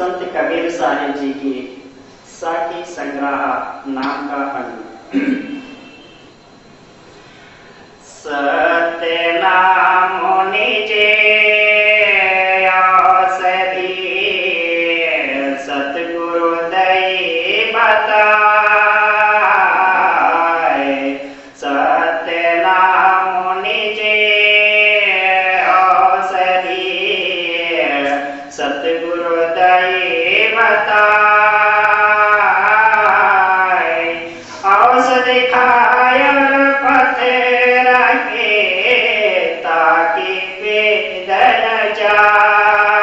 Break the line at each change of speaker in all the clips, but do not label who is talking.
संत कबीर साहिब जी की साखी संग्रह नाम का अंग। सत्य नाम निजे औषधि सतगुरु दई बताए। सत्य नाम निजे औषधि सतगुरु दई बताए। औषधि खाय पत्थर के ताकि वेदन जाए,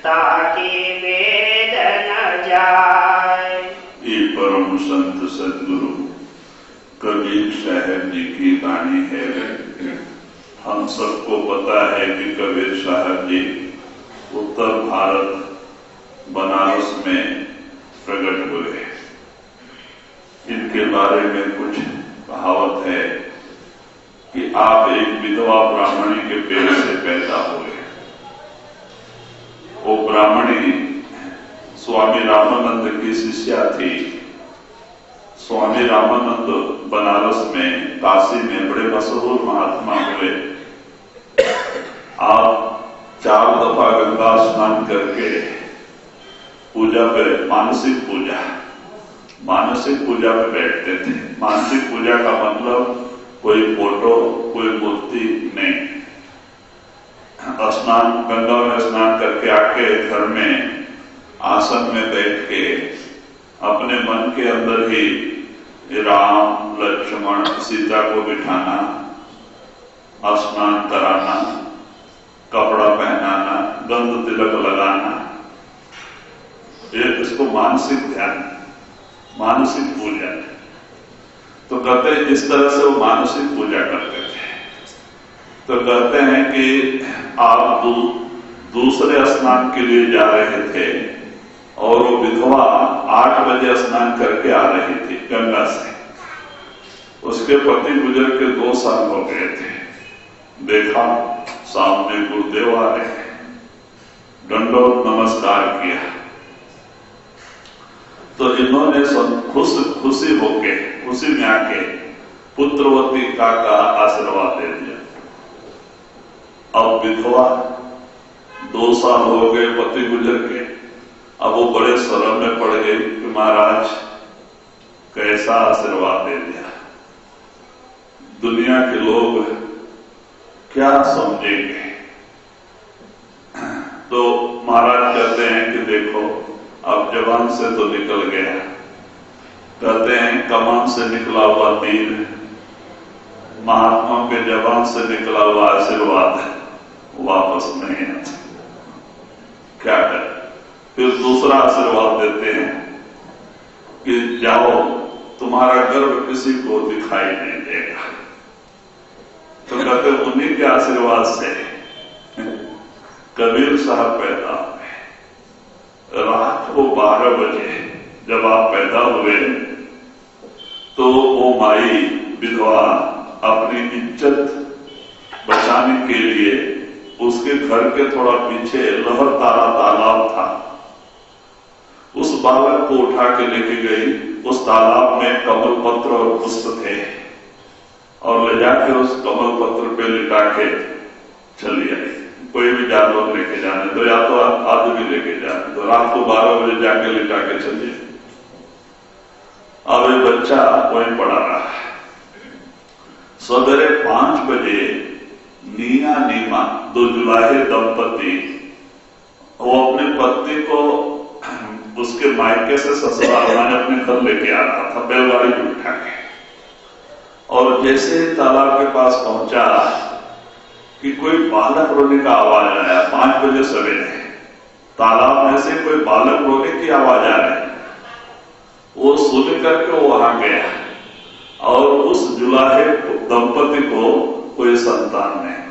ताकि वेदन जाए।
ये परम संत सदगुरु कबीर साहब जी की वाणी है। हम सबको पता है कि कबीर साहब जी उत्तर भारत बनारस में प्रकट हुए। इनके बारे में कुछ कहावत है कि आप एक विधवा ब्राह्मणी के पेट से पैदा हुए। वो ब्राह्मणी स्वामी रामानंद की शिष्या थी। स्वामी रामानंद बनारस में, काशी में बड़े मशहूर महात्मा हुए। आप 4 दफा गंगा स्नान करके पूजा पे, मानसिक पूजा पे बैठते थे। मानसिक पूजा का मतलब कोई फोटो, कोई मूर्ति नहीं। गंगा में स्नान करके आके घर में आसन में बैठ के अपने मन के अंदर ही राम, लक्ष्मण, सीता को बिठाना, स्नान कराना, कपड़ा पहनाना, गंध तिलक लगाना, ये इसको मानसिक ध्यान, मानसिक पूजा। तो कहते हैं इस तरह से वो मानसिक पूजा करते थे। तो कहते हैं कि आप दूसरे स्नान के लिए जा रहे थे और वो विधवा 8 बजे स्नान करके आ रही थी गंगा से। उसके पति गुजर के 2 साल हो गए थे। देखा सामने गुरुदेव आ रहे, दंडोत नमस्कार किया। तो इन्होंने खुशी में आके पुत्रवती का आशीर्वाद दे दिया। अब विधवा 2 साल हो गए पति गुजर के। अब वो बड़े शर्म में पड़ गई कि महाराज कैसा आशीर्वाद दे दिया, दुनिया के लोग क्या समझेंगे। तो महाराज कहते हैं कि देखो अब जबान से तो निकल गया। कहते हैं कमान से निकला हुआ तीर महात्मा के जबान से निकला हुआ आशीर्वाद वापस नहीं आता। क्या करें? फिर दूसरा आशीर्वाद देते हैं कि जाओ तुम्हारा गर्भ किसी को दिखाई नहीं देगा। तो कहते उन्हीं के आशीर्वाद से कबीर साहब पैदा हुए। रात को 12 बजे जब आप पैदा हुए तो वो माई विधवा अपनी इज्जत बचाने के लिए उसके घर के थोड़ा पीछे लहरतारा तालाब था, उस बालक को उठा के लेके गई। उस तालाब में कमल पत्र और पुष्प थे और ले जाके उस कमल पत्र पे लिटा के चली आई। कोई भी जानवर लेके जाने तो, या तो आदमी लेके जाने तो, रात को 12 बजे जाके लिटा के चलिए। अब ये बच्चा वहीं पड़ा रहा। सवेरे 5 बजे निया नीमा 2 जुलाहे दंपति वो अपने पति को उसके मायके से ससुराल माने अपने घर लेके आ रहा था बैलगाड़ी में उठा के। और जैसे तालाब के पास पहुंचा कि कोई बालक रोने का आवाज आया। 5 बजे सवेरे तालाब में से कोई बालक रोने की आवाज आ रही। वो सुन करके वो वहां गया और उस जुलाहे दंपति को कोई संतान नहीं।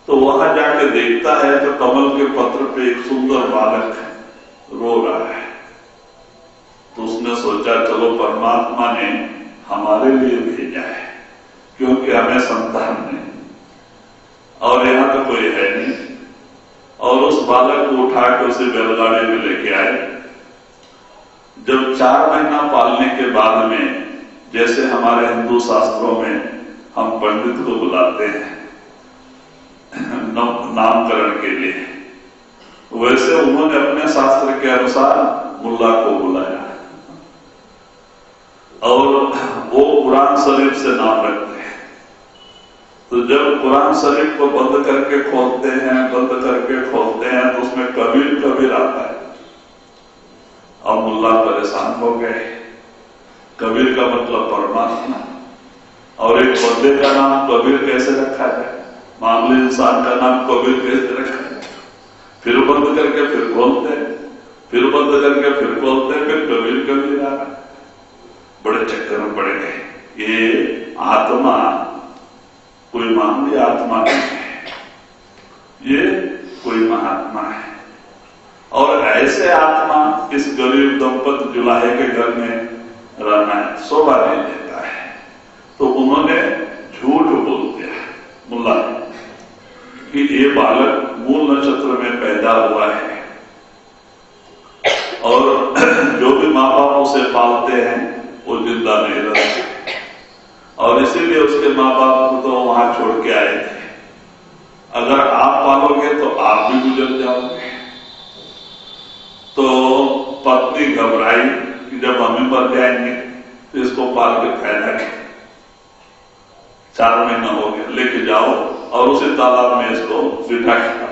तो वहां जाके देखता है तो कमल के पत्र पे एक सुंदर बालक रो रहा है। तो उसने सोचा चलो परमात्मा ने हमारे लिए भेजा है, क्योंकि हमें संतान नहीं और यहां तो कोई है नहीं। और उस बालक को उठा के उसे बैलगाड़ी में लेके आए। जब 4 महीना पालने के बाद में, जैसे हमारे हिंदू शास्त्रों में हम पंडित को बुलाते हैं नामकरण के लिए, वैसे उन्होंने अपने शास्त्र के अनुसार मुल्ला को बुलाया और वो कुरान शरीफ से नाम रखते हैं। तो जब कुरान शरीफ को बंद करके खोलते हैं तो उसमें कबीर कबीर आता है। अब मुल्ला परेशान हो गए, कबीर का मतलब परमात्मा, और एक बंदे का नाम कबीर कैसे रखा जाए, मामूली इंसान का नाम कबीर कैसे रखा जाए। फिर बंद करके फिर खोलते हैं, फिर बंद करके फिर खोलते हैं, फिर कबीर कबीर आ रहा। बड़े चक्कर में पड़ गए। ये आत्मा कोई मामूली आत्मा नहीं है, ये कोई महात्मा है। और ऐसे आत्मा इस गरीब दंपत जुलाहे के घर में रहना है, शोभा नहीं देता है। तो उन्होंने झूठ बोल दिया मुल्ला कि ये बालक मूल नक्षत्र में पैदा हुआ है और जो भी माँ बाप उसे पालते हैं वो जिंदा नहीं रहते, और इसीलिए उसके माँ बाप को तो वहां छोड़ के आए थे। अगर आप पालोगे तो आप भी गुजर जाओगे। तो पत्नी घबराई कि जब हम ही मर जाएंगे तो इसको पाल के फायदा क्या। 4 महीना हो गया, लेके जाओ और उसी तालाब में इसको बिठा के।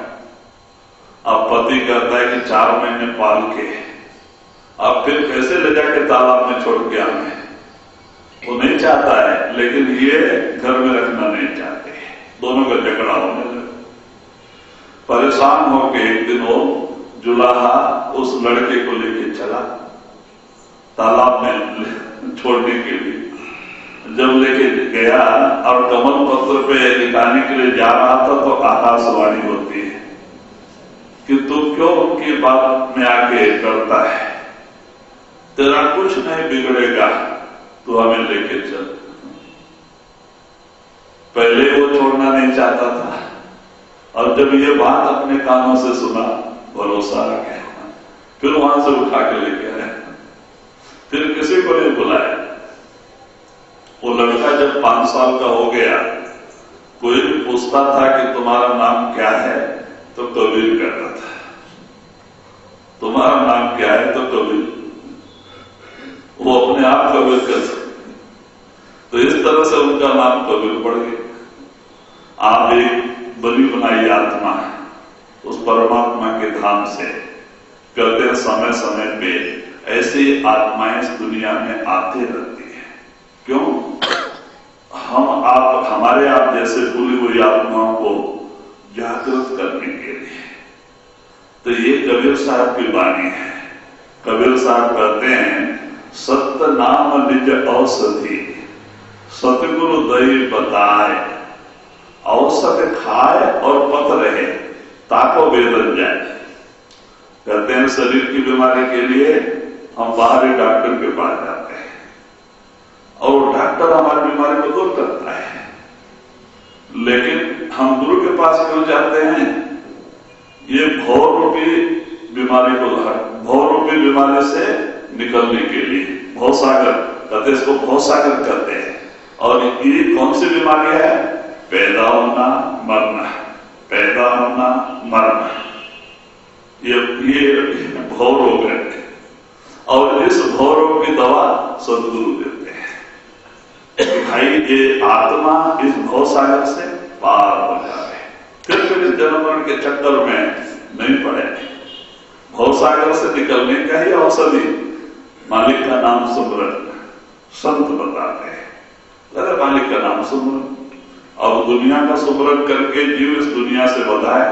अब पति कहता है कि 4 महीने पाल के अब फिर कैसे ले जाके तालाब में छोड़ के आए। वो नहीं चाहता है, लेकिन ये घर में रखना नहीं चाहते। दोनों का झगड़ा होने लगा। परेशान होकर एक दिन वो जुलाहा उस लड़के को लेके चला तालाब में छोड़ने के लिए। जब लेके गया और कमल पत्र पे लिखाने के लिए जा रहा था तो आकाशवाणी होती है कि तू क्यों उनकी बात में आके करता है, तेरा कुछ नहीं बिगड़ेगा, तू हमें लेके चल। पहले वो छोड़ना नहीं चाहता था, और जब ये बात अपने कानों से सुना भरोसा आ गया। फिर वहां से उठा के लेके आया, फिर किसी को नहीं बुलाया। वो लड़का जब 5 साल का हो गया, कोई भी पूछता था कि तुम्हारा नाम क्या है तो कबीर कहता था, तुम्हारा नाम क्या है तो कबीर। वो अपने आप कबीर कहते। तो इस तरह से उनका नाम कबीर पड़ गया। आप एक बनी बनाई आत्मा है, उस परमात्मा के धाम से कहते हैं समय समय पे ऐसी आत्माएं इस दुनिया में आती रहती है। क्यों? हमारे आप जैसे भूली हुई आत्माओं को जागृत करने के लिए। तो ये कबीर साहब की वाणी है। कबीर साहब कहते हैं, सत्य नाम निज औषधि, सतगुरु दई बताए, औषध खाए और पत रहे, ताको वेदन जाए। कहते हैं शरीर की बीमारी के लिए हम बाहरी डॉक्टर के पास जाते हैं और डॉक्टर हमारी बीमारी को दूर करता है, लेकिन हम गुरु के पास क्यों जाते हैं? ये भव रूपी बीमारी को, भव रूपी बीमारी से निकलने के लिए। भवसागर कहते, इसको भवसागर कहते हैं। और ये कौन सी बीमारी है? पैदा होना मरना, पैदा होना मरना, ये भव रोग है। और इस भव रोग की दवा सदगुरु देते हैं। भाई ये आत्मा इस भवसागर से पार हो जाए, फिर इस जन्म मरण के चक्कर में नहीं पड़े। भवसागर से निकलने का ही औषधि मालिक का नाम सुमरन, संत बताते हैं। अरे मालिक का नाम सुमरन, अब दुनिया का सुमरन करके जीव इस दुनिया से बधाए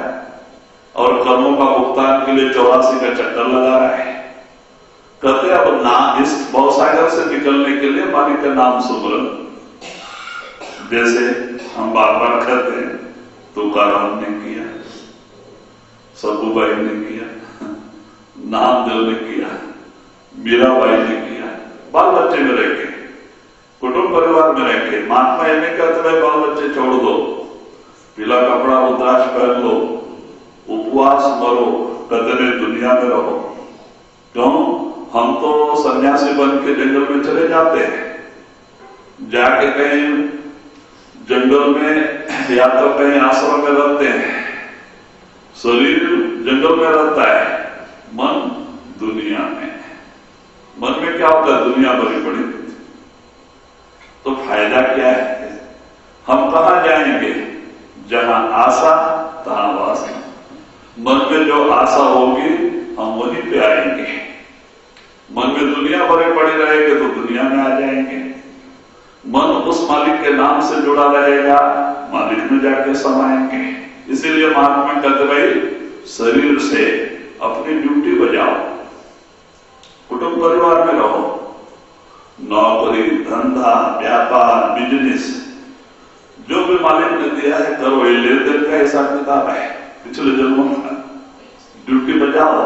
और कर्मों का भुगतान के लिए 84 का चक्कर लगा रहा है। कहते अब ना इस भवसागर से निकलने के लिए मालिक का नाम सुमरन। जैसे हम बार बार कहते हैं, तुकाराम ने किया, सब्बूबाई ने किया, नामदेव ने किया, मीराबाई ने किया, बाल बच्चे में रह के, कुटुंब परिवार में रह के। महात्मा ये नहीं कहते भाई बाल बच्चे छोड़ दो, पीला कपड़ा रुद्राक्ष पहन लो, उपवास मरो, कहते नहीं दुनिया में रहो। क्यों? हम तो सन्यासी बन के जंगल में चले जाते हैं, जाके कहीं जंगल में या तो कहीं आश्रम में रहते हैं। शरीर जंगल में रहता है, मन दुनिया में। मन में क्या होता है? दुनिया भरी पड़ी। तो फायदा क्या है? हम कहां जाएंगे? जहां आशा तहां वासना। मन में जो आशा होगी हम वहीं पे आएंगे। मन में दुनिया भरी पड़ी रहेगी तो दुनिया में आ जाएंगे। मन उस मालिक के नाम से जुड़ा रहेगा, मालिक में जाके समाएंगे। इसीलिए महात्मा कहते भाई शरीर से अपनी ड्यूटी बजाओ, कुटुंब परिवार में रहो, नौकरी धंधा व्यापार बिजनेस जो भी मालिक ने दिया है करो। ये लेन देन का हिसाब किताब है पिछले जन्मों का, ड्यूटी बजाओ,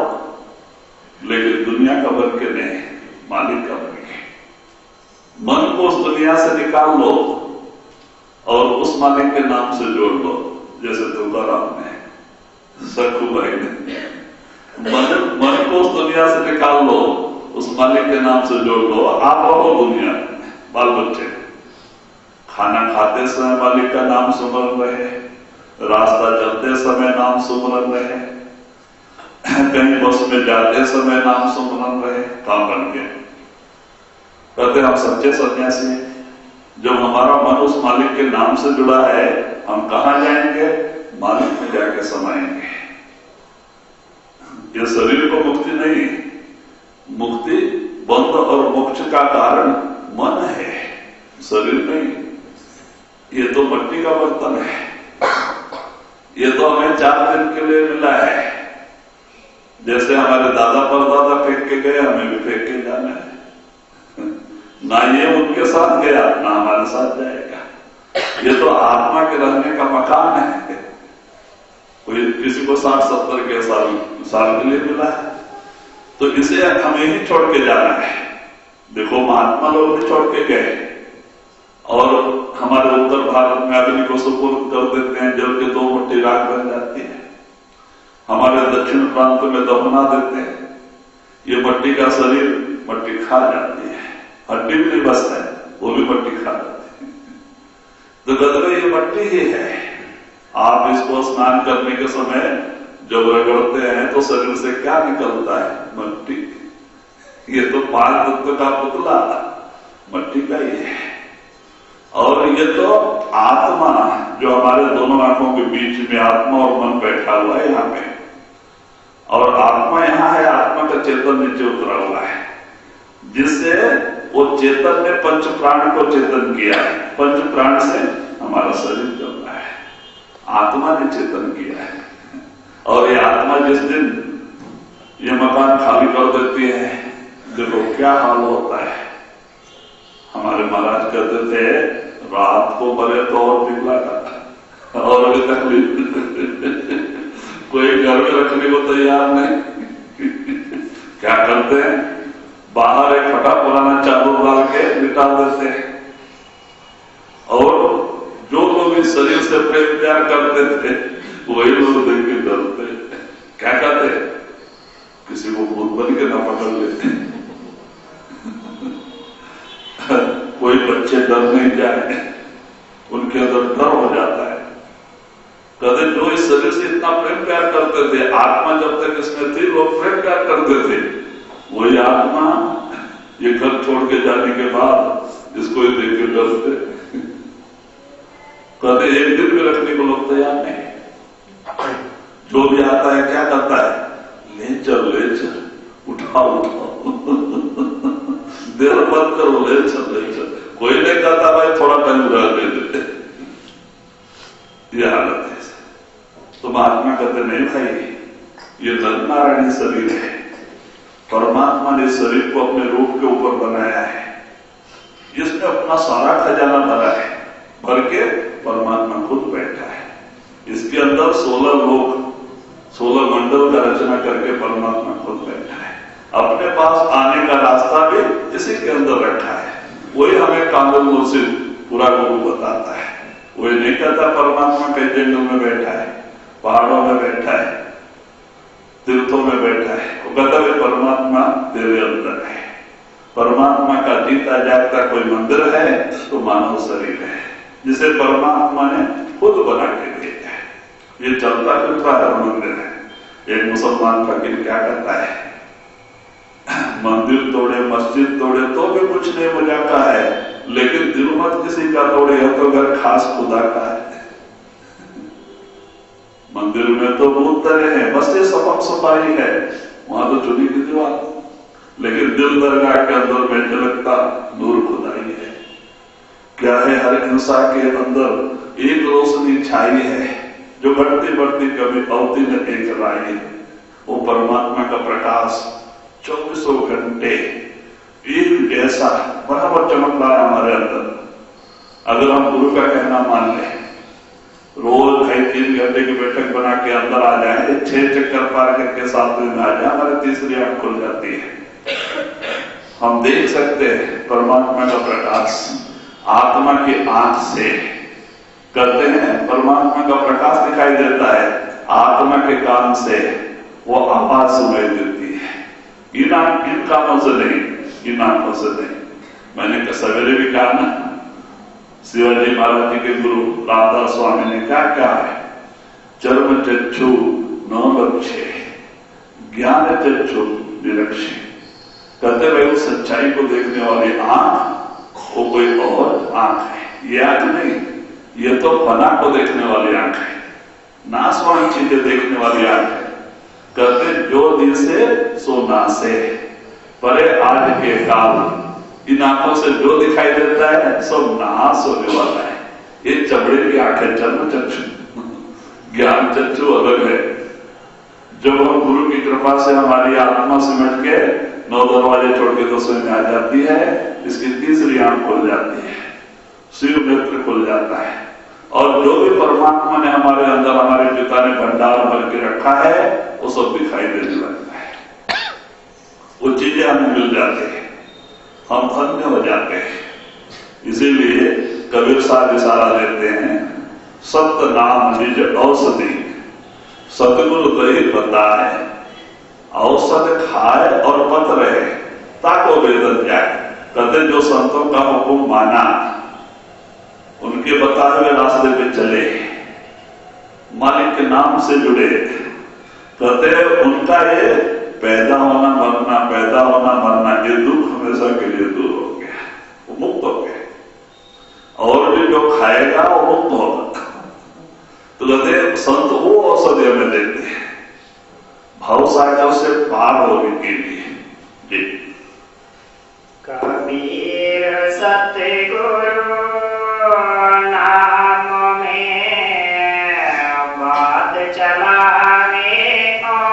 लेकिन दुनिया का बन के नहीं, मालिक का बन के। मन को उस दुनिया से निकाल लो और उस मालिक के नाम से जोड़ लो। जैसे तुकाराम ने, सखू भाई ने, मन को उस दुनिया से निकाल लो, उस मालिक के नाम से जोड़ लो। आप रहो दुनिया में, बाल बच्चे खाना खाते समय मालिक का नाम सुमरन रहे, रास्ता चलते समय नाम सुमरन रहे, कहीं बस में जाते समय नाम सुमरन रहे। काम बन गए। कहते हम सच्चे सन्यासी हैं। जब हमारा मन उस मालिक के नाम से जुड़ा है, हम कहां जाएंगे? मालिक में जाके समाएंगे। ये शरीर को मुक्ति नहीं, मुक्ति बंध और मोक्ष का कारण मन है, शरीर नहीं। ये तो मिट्टी का बर्तन है, ये तो हमें 4 दिन के लिए मिला है। जैसे हमारे दादा परदादा फेंक के गए, हमें भी फेंक के जाना है। ना ये उनके साथ गया, ना हमारे साथ जाएगा। ये तो आत्मा के रहने का मकान है। कोई किसी को 60-70 के साल के लिए मिला है, तो इसे हमें ही छोड़ के जाना है। देखो महात्मा लोग भी छोड़ के गए, और हमारे उत्तर भारत में अग्नि को सुपुर्द कर देते हैं, जल के 2 मुट्ठी राख बन जाती है। हमारे दक्षिण प्रांत में दफना देते हैं। ये मट्टी का शरीर मट्टी खा जाती है, हड्डी भी नहीं बचता है, वो भी मट्टी खा जाती है। तो गदरे ये मट्टी ही है। आप इसको स्नान करने के समय जब रगड़ते हैं तो शरीर से क्या निकलता है? मट्टी। ये तो 5 तत्व का पुतला मट्टी का ही है। और ये तो आत्मा जो हमारे दोनों आंखों के बीच में आत्मा और मन बैठा हुआ है यहाँ पे, और आत्मा यहाँ है, आत्मा का चेतन नीचे उतरा हुआ है, जिससे वो चेतन ने पंच प्राण को चेतन किया है। पंच प्राण से हमारा शरीर चल रहा है, आत्मा ने चेतन किया है। और ये आत्मा जिस दिन ये मकान खाली कर देती है, देखो क्या हाल होता है। हमारे महाराज कहते थे रात को मरे तो और पिघला था, और अभी तक कोई घर में रखने को तैयार नहीं। क्या करते हैं? बाहर एक फटा पुराना चादर डाल के लिटा देते हैं। और जो लोग इस शरीर से प्रेम प्यार करते थे वही लोग देख के डरते। क्या कहते? किसी को भूत बन के ना पकड़ लेते। कोई बच्चे डर नहीं जाए, उनके अंदर डर हो जाता है। कहते जो इस शरीर से इतना प्रेम प्यार करते थे, आत्मा जब तक इसमें थी लोग प्रेम प्यार करते थे, वही आत्मा ये घर छोड़ के जाने के बाद इसको ही देख के डरते। कहते एक दिन भी रखने को लोग तैयार नहीं। जो भी आता है क्या करता है? ले चल उठाओ देर मत करो, ले चल। कोई नहीं कहता भाई थोड़ा टाइम रहने देते। ये हालत है। तो महात्मा कहते नहीं भाई ये नर नारायणी शरीर है, परमात्मा ने शरीर को अपने रूप के ऊपर बनाया है, इसमें अपना सारा खजाना भरा है, भर के परमात्मा खुद बैठा है। इसके अंदर 16 लोक 16 मंडल का रचना करके परमात्मा खुद बैठा है। अपने पास आने का रास्ता भी इसी के अंदर रखा है। वही हमें कांगल मुर्शिद पूरा गुरु बताता है। वही नहीं कहता परमात्मा कहीं जंगल में बैठा है, पहाड़ों में बैठा है, तीर्थों में बैठा है, वो कहता है परमात्मा तेरे अंदर है। परमात्मा का जीता जागता कोई मंदिर है तो मानव शरीर है, जिसे परमात्मा ने खुद बना के भेजा है। ये चलता फिरता है मंदिर है। एक मुसलमान फकीर क्या करता है, मंदिर तोड़े मस्जिद तोड़े तो भी कुछ नहीं मजाका है, लेकिन दिल मत किसी का तोड़े है तो घर खास खुदा का है। मंदिर में तो बहुत तरह है, मस्जिद सफाई सफाई है, वहां तो चुनी की दीवार, लेकिन दिल दरगाह के अंदर में झलकता नूर खुदाई है। क्या है, हर इंसान के अंदर एक रोशनी छाई है जो बढ़ती बढ़ती कभी अवधि न एक लाई है। वो परमात्मा का प्रकाश 24 घंटे एक जैसा बराबर चमक रहा है हमारे अंदर। अगर हम गुरु का कहना मान लें, रोज 2.5-3 घंटे की बैठक बना के अंदर आ जाए, 6 चक्कर पार करके 7वें में आ जाए, हमारी तीसरी आंख खुल जाती है। हम देख सकते हैं परमात्मा का प्रकाश आत्मा की आंख से करते हैं। परमात्मा का प्रकाश दिखाई देता है, आत्मा के कान से वो आवाज सुनाई देती है। इन कानों से नहीं, इन आंखों से नहीं। मैंने सवेरे भी कहा ना, शिवाजी महाराज जी के गुरु रामदास स्वामी ने क्या कहा है, चर्म चक्षु न लक्ष्य ज्ञान चक्षु निरक्षे। कहते भाई उस सच्चाई को देखने वाली आंख वो कोई और आंख है, ये आंख नहीं, ये तो फना को देखने वाली आंख है, नाशवान चीजें देखने वाली आंख है। कहते जो दिल से सो नासे, परे आज के काल इन आंखों से जो दिखाई देता है सब नाश होने वाला है। ये चमड़े की आंख है, चर्म चक्षु, ज्ञान चक्षु अलग है। जब हम गुरु की कृपा से हमारी आत्मा सिमट के 9 दरवाजे छोड़ के 10वें में आ जाती है, इसकी तीसरी आंख खुल जाती है, शिव नेत्र खुल जाता है, और जो भी परमात्मा ने हमारे अंदर, हमारे पिता ने भंडार भर के रखा है, वो सब दिखाई देने लगता है। वो चीजें हमें मिल जाती है, हम धन्य हो जाते हैं। इसीलिए कबीर साहब इशारा देते हैं, सत्य नाम निज औषधि, सतगुरु दही बताए, औषध खाए और पत रहे ताको वेदन जाए। कहते जो संतों का हुक्म माना, उनके बताए हुए रास्ते पे चले, मालिक के नाम से जुड़े, कहते उनका ये पैदा होना मरना, पैदा होना मरना, ये दुख हमेशा के लिए दूर हो गया, वो मुक्त हो गया। और भी जो खाएगा वो मुक्त होगा। तो कहते संत वो औषधि हमें देते हैं भाव सागर से पार होने के लिए। जी
कबीर सतगुरु नाम में बात चलावे, और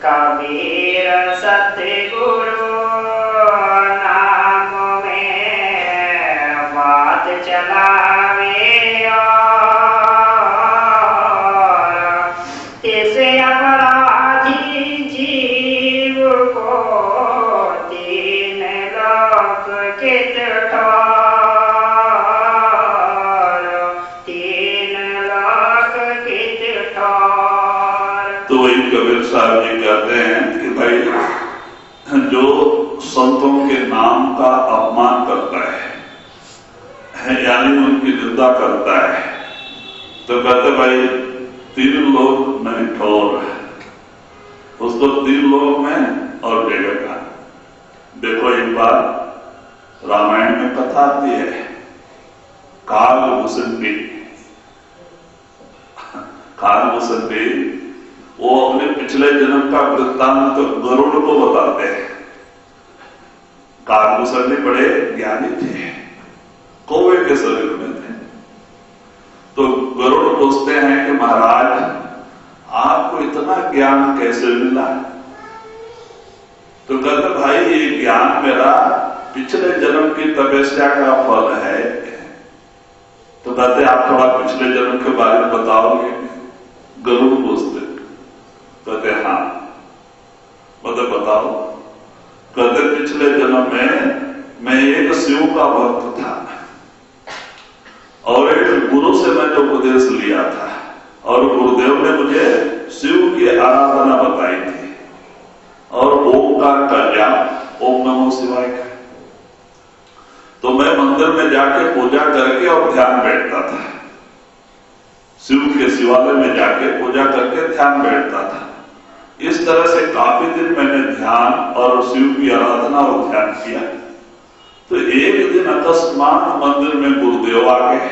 कबीर सतगुरु नाम में बात चलावे, और इसे अपराधी जीव को 3 लोक कित ठोर, 3 लोक कित ठोर।
तो वही कबीर साहब जी कहते हैं कि भाई जो संतों के नाम का अपमान करता है, यानी उनकी निंदा करता है, तो कहते भाई 3 लोग नहीं ठोर, उसको 3 लोग में और देगा। देखो एक बार रामायण में कथा आती है, कालभूषणी। कालभूषणी वो अपने पिछले जन्म का वृत्तांत तो गरुड़ को बताते हैं। कालभूषणी बड़े ज्ञानी थे, कौवे के शरीर में थे। तो गरुड़ पूछते हैं कि महाराज आपको इतना ज्ञान कैसे मिला? तो कहते भाई ये ज्ञान मेरा पिछले जन्म की तपस्या का फल है। तो कहते आप थोड़ा पिछले जन्म के बारे में बताओगे? गरुड़ पूछते, कहते हाँ, मतलब बताओ। कहते पिछले जन्म में मैं एक शिव का भक्त था, और एक गुरु से मैंने उपदेश लिया था और गुरुदेव ने मुझे शिव की आराधना बताई थी और ओमकार का जाप, ओम नमो शिवाय का। तो मैं मंदिर में जाके पूजा करके और ध्यान बैठता था, शिव के शिवालय में जाके पूजा करके ध्यान बैठता था। इस तरह से काफी दिन मैंने ध्यान और शिव की आराधना और ध्यान किया। तो एक दिन अकस्मात मंदिर में गुरुदेव आ गए,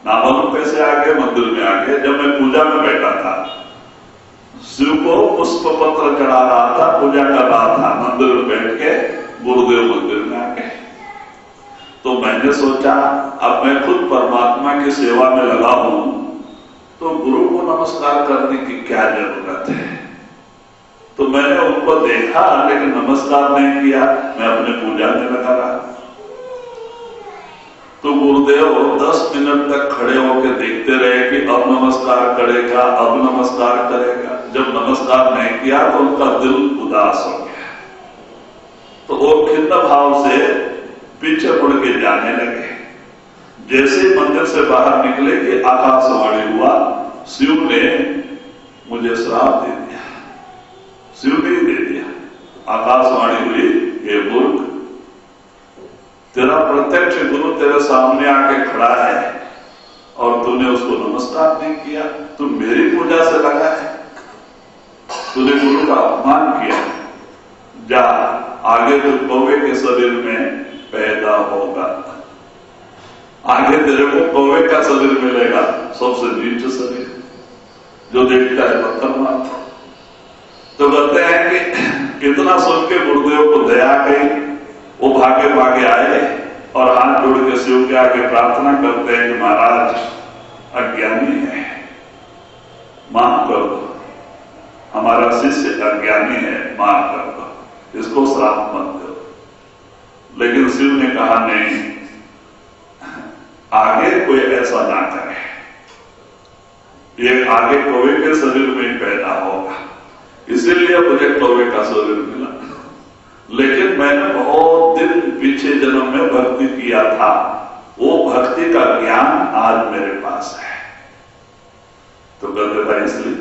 ना मालूम कैसे आ गए, मंदिर में आ गए। जब मैं पूजा में बैठा था, शिव को पुष्प पत्र चढ़ा रहा था, पूजा कर रहा था, मंदिर में बैठ के गुरुदेव मंदिर में आ गए। तो मैंने सोचा अब मैं खुद परमात्मा की सेवा में लगा हूं, तो गुरु को नमस्कार करने की क्या जरूरत है। तो मैंने उनको देखा लेकिन नमस्कार नहीं किया, मैं अपने पूजा में लगा रहा। तो गुरुदेव 10 मिनट तक खड़े होकर देखते रहे कि अब नमस्कार करेगा, अब नमस्कार करेगा। जब नमस्कार नहीं किया तो उनका दिल उदास हो गया, तो वो खिन्न भाव से पीछे मुड़ के जाने लगे। जैसे मंदिर से बाहर निकले कि आकाशवाणी हुआ, शिव ने मुझे श्राप दे दिया। शिव ने दे दिया, आकाशवाणी हुई, हे मूर्ख, तेरा प्रत्यक्ष गुरु तेरे सामने आके खड़ा है और तूने उसको नमस्कार नहीं किया, तू मेरी पूजा से लगा है, तूने गुरु का अपमान किया। जा, आगे तो कौवे के शरीर में पैदा होगा, आगे तेरे को कौवे का शरीर मिलेगा, सबसे नीच शरीर, जो देखता है पत्थर मारता। तो कहते हैं कि कितना सुन के गुरुदेव को दया गई, वो भागे भागे आए और हाथ जोड़ के शिव के आगे प्रार्थना करते हैं कि महाराज अज्ञानी है, माफ कर दो, हमारा शिष्य अज्ञानी है, माफ कर दो, इसको श्राप मत दो। लेकिन शिव ने कहा नहीं, आगे कोई ऐसा ना करे, ये आगे कौवे के शरीर में पैदा होगा, इसीलिए मुझे कौवे का शरीर मिला। लेकिन मैंने बहुत दिन पीछे जन्म में भक्ति किया था, वो भक्ति का ज्ञान आज मेरे पास है। तो कहते भाई इसलिए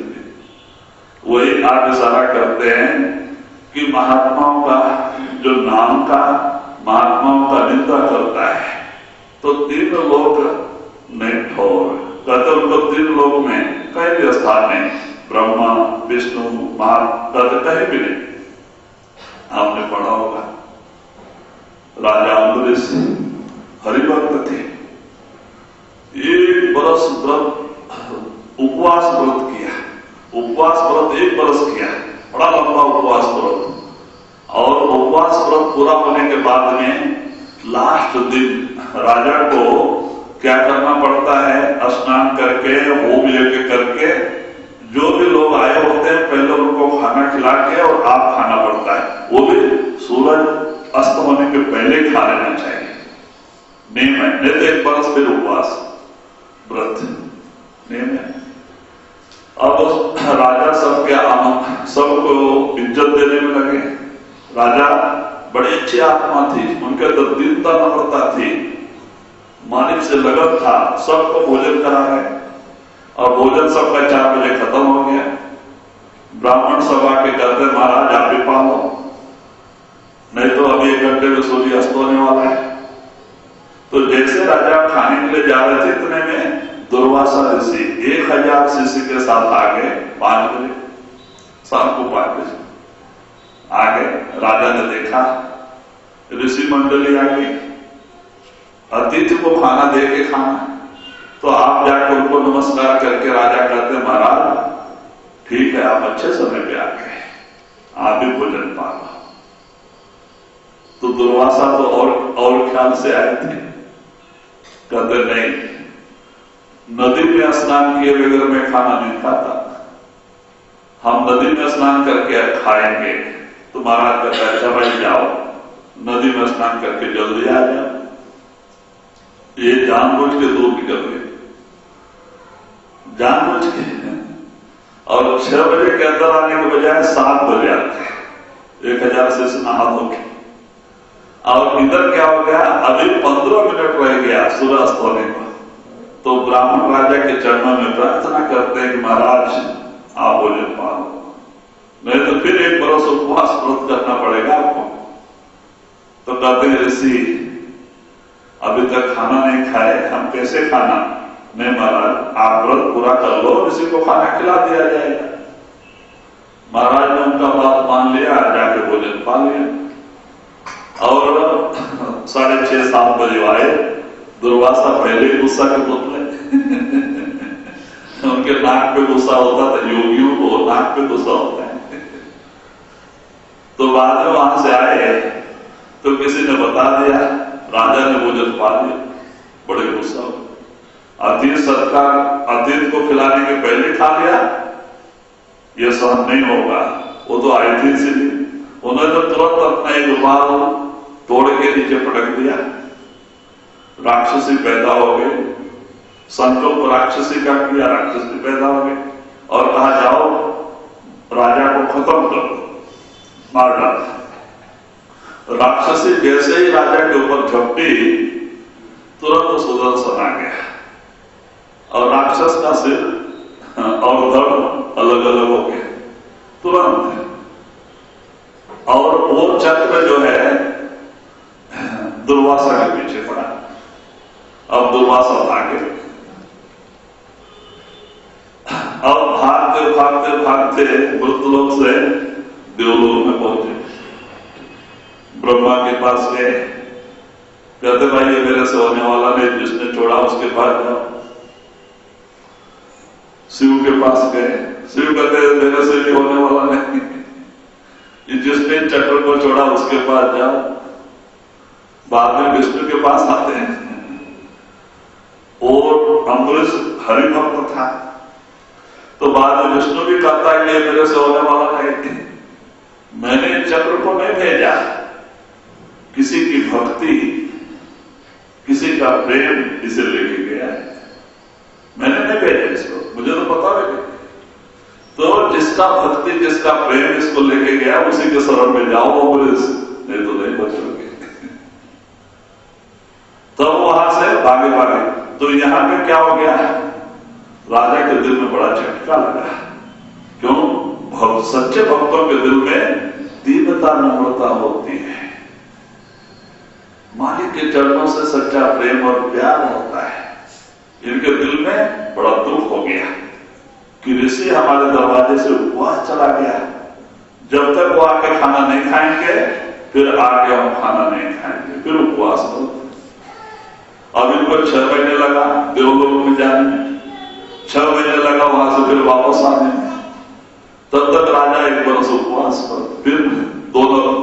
वही आप इशारा करते हैं कि महात्माओं का जो नाम का महात्माओं का निंदा करता है तो 3 लोग नहीं ठोर, कहते उनको 3 लोग में कहीं भी स्थान नहीं, ब्रह्मा विष्णु कहते कहीं भी नहीं। आपने पढ़ा होगा, राजा अम्बरीश हरिभक्त थे, 1 बरस व्रत उपवास व्रत किया, उपवास व्रत 1 बरस किया, बड़ा लंबा उपवास व्रत। और उपवास व्रत पूरा होने के बाद में लास्ट दिन राजा को क्या करना पड़ता है, स्नान करके होम यज्ञ करके जो भी लोग आए होते हैं पहले उनको खाना खिला के और आप खाना पड़ता है, वो भी सूरज अस्त होने के पहले खा लेना चाहिए, नियम है। नहीं तो 1 बरस फिर उपवास व्रत नियम है। अब राजा सबको इज्जत देने में लगे। राजा बड़ी अच्छी आत्मा थी, उनके अंदर दीनता नम्रता थी, मालिक से लगन था, सबको भोजन करा रहे और भोजन सबका 4 बजे खत्म हो गया। ब्राह्मण सब आके कहते महाराज आप भी पालो, नहीं तो अभी 1 घंटे में सूर्य अस्त होने वाला है। तो जैसे राजा खाने के लिए जा रहे थे इतने में दुर्वासा ऋषि 1000 शिष्य के साथ आ गए। 5 बजे, शाम को 5 बजे आ गए। राजा ने देखा ऋषि मंडली आ गई, अतिथि को खाना दे के खाना, तो आप जाकर उनको नमस्कार करके राजा कहते महाराज ठीक है आप अच्छे समय पे आ गए, आप भी भोजन पा लो। तो दुर्वासा तो और ख्याल से आए थे, कहते नहीं, नदी में स्नान किए बगैर मैं खाना नहीं खाता, हम नदी में स्नान करके खाएंगे। तो महाराज कहता है अच्छा भाई जाओ, नदी में स्नान करके जल्दी आ जाओ। ये जानबूझ के दूर निकल गए, जानबूझ के, और 6 बजे के अंदर आने के बजाय 7 बजे आते। 1000 से नहा धो के, और इधर क्या हो गया, अभी 15 मिनट रह गया सूर्यास्त होने को, तो ब्राह्मण राजा के चरणों में प्रार्थना करते हैं कि महाराज आप भोजन पालो, नहीं तो फिर 1 बरस उपवास व्रत करना पड़ेगा आपको। तो कहते हैं ऋषि अभी तक खाना नहीं खाए, हम कैसे खाना? नहीं महाराज आप व्रत पूरा कर लो, ऋषि को खाना खिला दिया जाएगा। महाराज ने उनका बात मान लिया, जाके भोजन पा लिया। और 6:30-7 बजे आए, दुर्वासा पहले ही गुस्सा के पुतले उनके नाक पे गुस्सा होता था, योगियों को नाक पे गुस्सा होता है। तो बाद में वहां से आए तो किसी ने बता दिया राजा ने भोजन पा लिया, बड़े गुस्सा हो। अतिथि सत्कार, अतिथि को खिलाने के पहले खा लिया, यह सहन नहीं होगा। वो तो आई थी इसीलिए उन्होंने तो तुरंत अपना एक रुमाल तोड़ के नीचे पटक दिया, राक्षसी पैदा हो गई। संकल्प राक्षसी का किया, राक्षसी पैदा हो गई और कहा जाओ राजा को खत्म कर दो, मार डाला। राक्षसी जैसे ही राजा के ऊपर झपटी, तुरंत सुदर्शन आ गया और राक्षस का सिर और धड़ अलग अलग हो गए तुरंत। और वो चक्र जो है दुर्वासा के पीछे पड़ा। अब दुर्वासा भागे और भागते भागते भागते मृतलोक से देवलोक में पहुंचे। ब्रह्मा के पास गए, कहते भाई ये मेरे से होने वाला नहीं, जिसने छोड़ा उसके पास जाओ। शिव के पास गए, शिव कहते मेरे से भी होने वाला नहीं, जिसने चक्र को छोड़ा उसके पास जाओ। बाद में विष्णु के पास आते हैं और अम्बरीश हरिभक्त था, तो बाद में विष्णु भी कहता है कि मेरे से होने वाला नहीं, मैंने चक्र को नहीं भेजा, किसी की भक्ति किसी का प्रेम इसे लेके गया है, मैंने नहीं भेजा इसको, मुझे तो पता है। तो जिसका भक्ति जिसका प्रेम इसको लेके गया उसी के शरण में जाओ अम्बरीश, नहीं तो नहीं बचोगे। तो वहां से भागे भागे। तो यहां पे क्या हो गया, राजा के दिल में बड़ा झटका लगा। क्यों? सच्चे भक्तों के दिल में दीनता नम्रता होती है, मालिक के चरणों से सच्चा प्रेम और प्यार होता है। इनके दिल में बड़ा दुख हो गया कि ऋषि हमारे दरवाजे से उपवास चला गया, जब तक वो आके खाना नहीं खाएंगे फिर आके हम खाना नहीं खाएंगे, फिर उपवास हो। अब इनको 6 महीने लगा देवलोक में जाने में, 6 महीने लगा वहां से फिर वापस आने में। तब तक राजा 1 बरस उपवास पर, फिर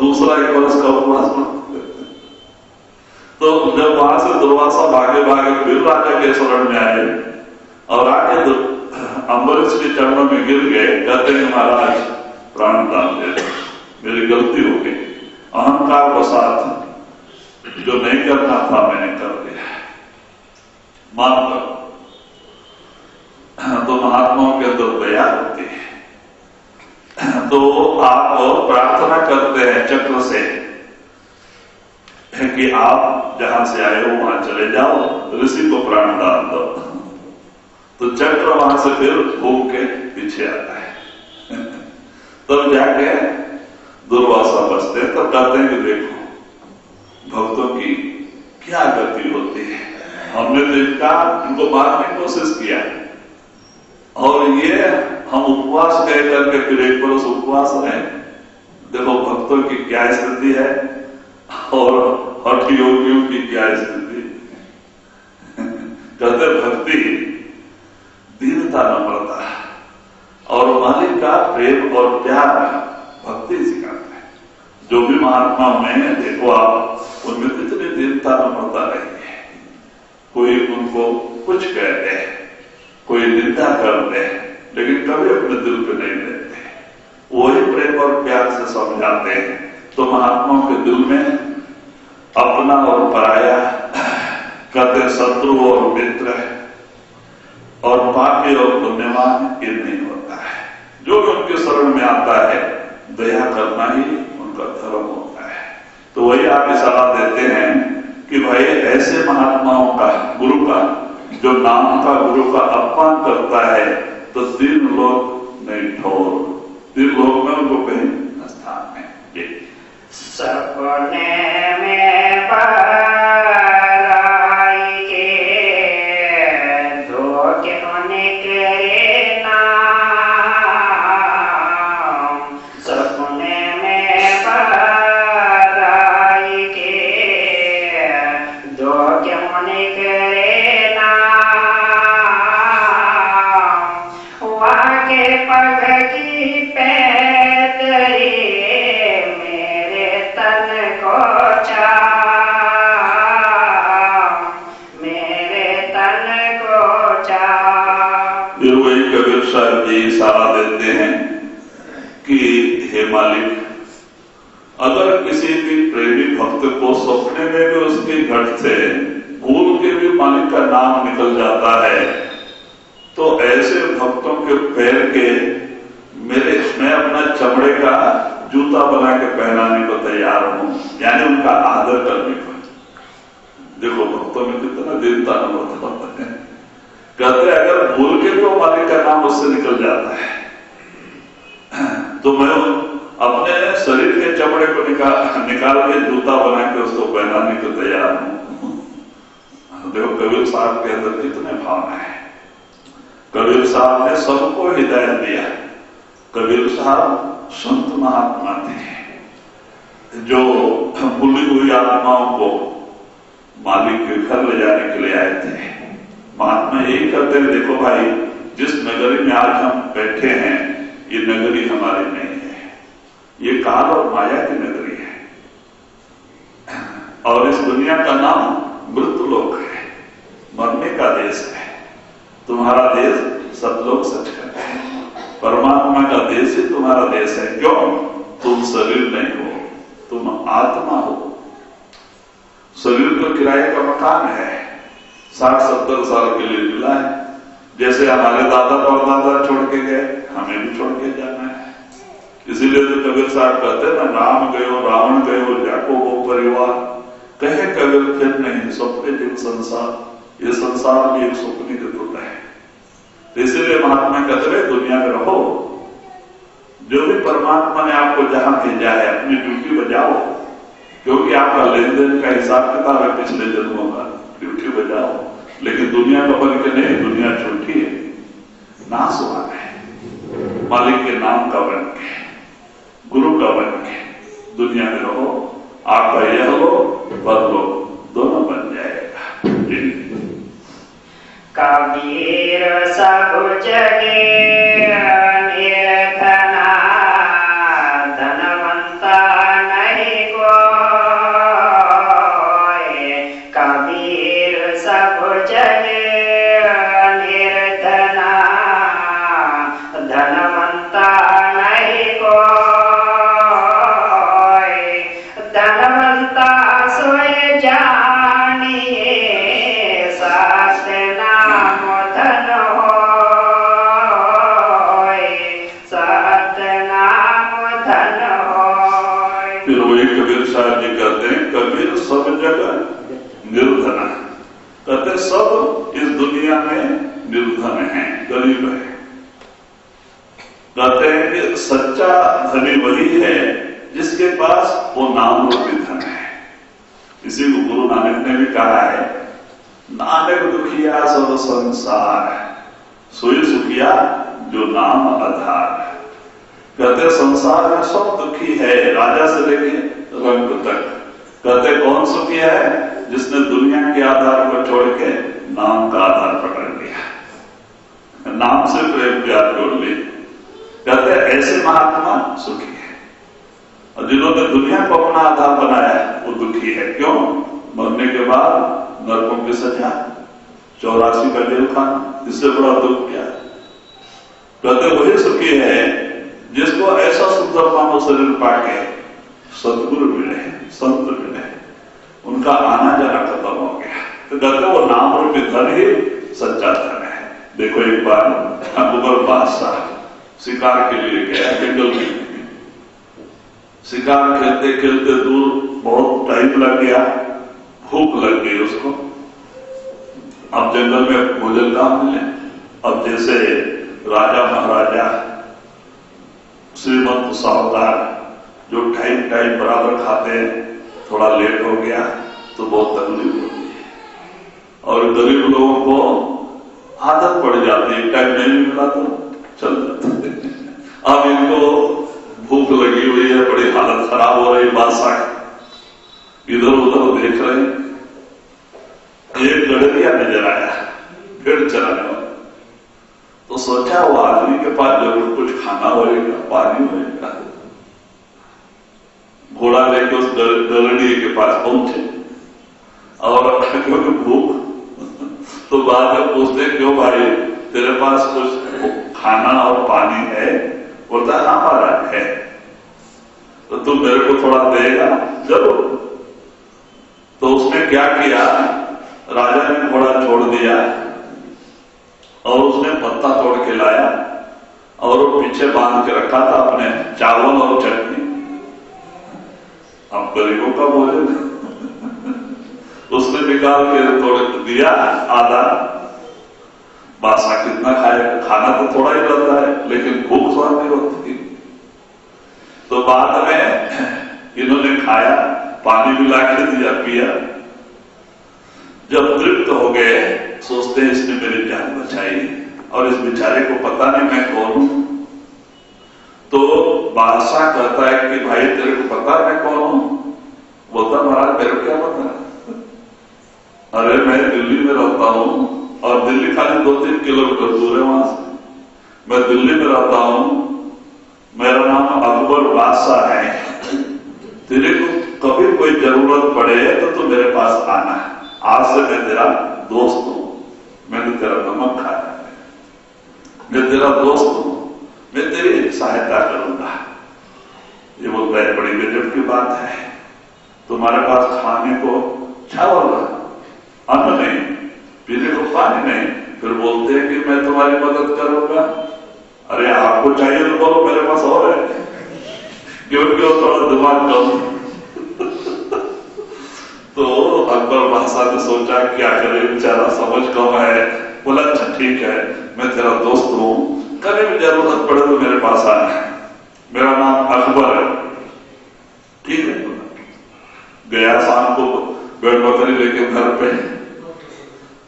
दूसरा 1 बरस का उपवास पर। तो जब वहां से दुर्वासा भागे भागे फिर राजा के शरण में आए और आके अम्बरीश के चरणों में गिर गए, कहते हैं महाराज प्राण दान दे, मेरी गलती हो गई, अहंकार वसात जो नहीं करना था मैंने कर दिया, माफ करो। तो महात्माओं के अंदर दया होती है। तो आप प्रार्थना करते हैं चक्र से कि आप जहां से आए हो वहां चले जाओ, ऋषि को प्राण दान दो। तो चक्र वहां से फिर भूख के पीछे आता है। तब जाके दुर्वासा बचते हैं। तब कहते हैं कि देखो भक्तों की क्या गति होती है, हमने तो इनको मारने की कोशिश किया और ये हम उपवास कह करके फिर 1 बरस उपवास रहे। देखो भक्तों की क्या स्थिति है और हठ योगियों की क्या स्थिति। कहते भक्ति दीनता नम्रता और मालिक का प्रेम और प्यार भक्ति सिखाता है। जो भी महात्मा में देखो आप उनमें कितनी दीनता नम्रता रही है। कोई उनको कुछ कहते हैं, कोई निंदा करते हैं, लेकिन कभी अपने दिल पे नहीं लेते, वही प्रेम और प्यार से समझाते हैं। तो महात्माओं के दिल में अपना और पराया, कहते शत्रु और मित्र और पापी और पुण्यवान ये नहीं होता है। जो भी उनके शरण में आता है दया करना ही उनका धर्म होता है। तो वही आप सलाह देते हैं कि भाई ऐसे महात्माओं का, गुरु का जो नाम का गुरु का अपमान करता है तो 3 लोग नहीं ठोर, 3 लोग में उनको कहीं स्थान है। ये
सपने में पराई के धोखे निकले नाम, सपने में पराई के धोखे निकले नाम, वाके पग की पैदरी
इशारा देते हैं कि हे मालिक, अगर किसी भी प्रेमी भक्त को सपने में भी उसके घट से भूल के भी मालिक का नाम निकल जाता है तो ऐसे भक्तों के पैर के मैं अपना चमड़े का जूता बना के पहनाने को तैयार हूं, यानी उनका आदर करने को। देखो भक्तों में कितना दीनता होता है। कहते अगर भूल के तो मालिक का नाम उससे निकल जाता है तो मैं अपने शरीर के चमड़े को निकाल के जूता बना के उसको पहनाने को तैयार हूं। देखो कबीर साहब के अंदर कितने भावना है। कबीर साहब ने सबको हिदायत दिया। कबीर साहब संत महात्मा थे जो भूली हुई आत्माओं को मालिक के घर ले जाने के लिए आए थे। महात्मा यही कहते हैं, देखो भाई, जिस नगरी में आज हम बैठे हैं ये नगरी हमारी नहीं है, ये काल और माया की नगरी है और इस दुनिया का नाम मृत्युलोक है, मरने का देश है। तुम्हारा देश सतलोक सचखंड है, परमात्मा का देश ही तुम्हारा देश है। क्यों? तुम शरीर नहीं हो, तुम आत्मा हो। शरीर तो किराए का मकान है, 60-70 साल के लिए मिला है। जैसे हमारे दादा और दादा छोड़ के गए, हमें भी छोड़ के जाना है। इसीलिए तो कबीर साहब कहते हैं ना, राम गयो रावण गयो जाको वो परिवार, कहे कबीर फिर नहीं स्वप्ने जिन संसार। ये संसार भी एक स्वप्न के तुल्य है। इसीलिए महात्मा कहते हैं दुनिया में रहो, जो भी परमात्मा ने आपको जहां भेजा है अपनी ड्यूटी बजाओ, क्योंकि आपका लेन देन का हिसाब किताब है पिछले जन्मों का। ड्यूटी बजाओ, लेकिन दुनिया का बन के नहीं, दुनिया झूठी है, नासवान है। मालिक के नाम का बन के, गुरु का बन के दुनिया में रहो, आपका यह लो पर लो दोनों बन जाएगा।
कबीर सब जगे निर्धना, धनवंता नहीं कोई। कबीर सब जगे निर्धना, धनवंता नहीं कोई। धनवंता सोए जानिए, सास नाम धन होय, सात नाम धन होय।
फिर वही कबीर साहब जी कहते हैं, कबीर सब जगह निर्धन। कहते सब इस दुनिया में निर्धन है, गरीब है। कहते हैं कि सच्चा धनी वही है जिसके पास वो नाम रूपी धन है। इसी को गुरु नानक ने भी कहा है, नानक दुखिया सब संसार, सोई सुखिया जो नाम आधार। कहते संसार में सब दुखी है, राजा से लेके रंग तक। कहते कौन सुखी है? जिसने दुनिया के आधार को छोड़ के नाम का आधार पकड़ लिया, नाम से प्रेम प्यार जोड़ ली। कहते ऐसे महात्मा सुखी है, और जिन्होंने दुनिया को अपना आधार बनाया वो दुखी है। क्यों? मरने के बाद नरकों की सजा, 84 का जेल खाना, इससे बड़ा दुख क्या? कहते वही सुखी है जिसको ऐसा सुंदर मानव शरीर पाके सदगुरु मिले, संत मिले, उनका आना जाना खत्म हो गया। तो कहते वो नाम रूपी धन ही सच्चा धन है। देखो एक बार अकबर बादशाह शिकार के लिए गया जंगल में। शिकार खेलते खेलते दूर बहुत टाइम लग गया, भूख लग गई उसको। अब जंगल में भोजन कहाँ मिले। अब जैसे राजा महाराजा श्रीमंत साहूकार जो टाइम टाइम बराबर खाते हैं, थोड़ा लेट हो गया तो बहुत तकलीफ होती है। और गरीब लोगों को आदत पड़ जाती है, टाइम नहीं मिला तो चल जाते। अब इनको भूख लगी हुई है, बड़ी हालत खराब हो रही, बादशाह इधर उधर देख रहे हैं। एक गड़रिया नजर आया भेड़ चराने वाला, तो सोचा वो आदमी के पास जरूर कुछ खाना होगा, पानी होगा। घोड़ा लेके उस गड़रिए के पास पहुंचे और क्योंकि भूख, तो बाद में पूछते क्यों भाई तेरे पास कुछ खाना और पानी है? बोलता है हाँ महाराज है। तो तुम मेरे को थोड़ा देगा? जरूर। तो उसने क्या किया, राजा ने घोड़ा छोड़ दिया और उसने पत्ता तोड़ के लाया और वो पीछे बांध के रखा था अपने चावल और चटनी। अब गरीबों का भोजन उसने निकाल के तोड़ दिया आधा। बादशाह कितना खाएगा? खाना तो थोड़ा ही रहता है, लेकिन भूख स्वाद नहीं होती। तो बाद में इन्होंने खाया, पानी मिला के दिया, पिया। जब तृप्त हो गए, सोचते हैं इसने मेरी जान बचाई और इस बेचारे को पता नहीं मैं कौन हूं। तो बादशाह कहता है कि भाई तेरे को पता मैं कौन हूं? बोलता महाराज मेरे को क्या पता? अरे मैं दिल्ली में रहता हूं और दिल्ली खाली 2-3 किलोमीटर दूर है वहां से। मैं दिल्ली में रहता हूं, मेरा नाम अकबर बादशाह है। तेरे को कभी कोई जरूरत पड़े तो तू मेरे पास आना है। आज से मैं तेरा दोस्त हूं, मैंने तेरा नमक खाया, मैं तेरा दोस्त हूं, मैं तेरी सहायता करूंगा। ये बोलता है बड़ी गजब की बात है, तुम्हारे पास खाने को चावल अन्न नहीं, पीने को पानी नहीं, फिर बोलते हैं कि मैं तुम्हारी मदद करूंगा। अरे आपको चाहिए तो बोलो, मेरे पास और है। क्योंकि वो थोड़ा दिमाग कम। तो अकबर बादशाह ने सोचा क्या करे, बेचारा समझ कम है। बोला अच्छा ठीक है, मैं तेरा दोस्त हूं, कभी भी जरूरत पड़े तो मेरे पास आना है, मेरा नाम अकबर है। ठीक है। गया शाम को भेड़ बकरी लेके घर पे,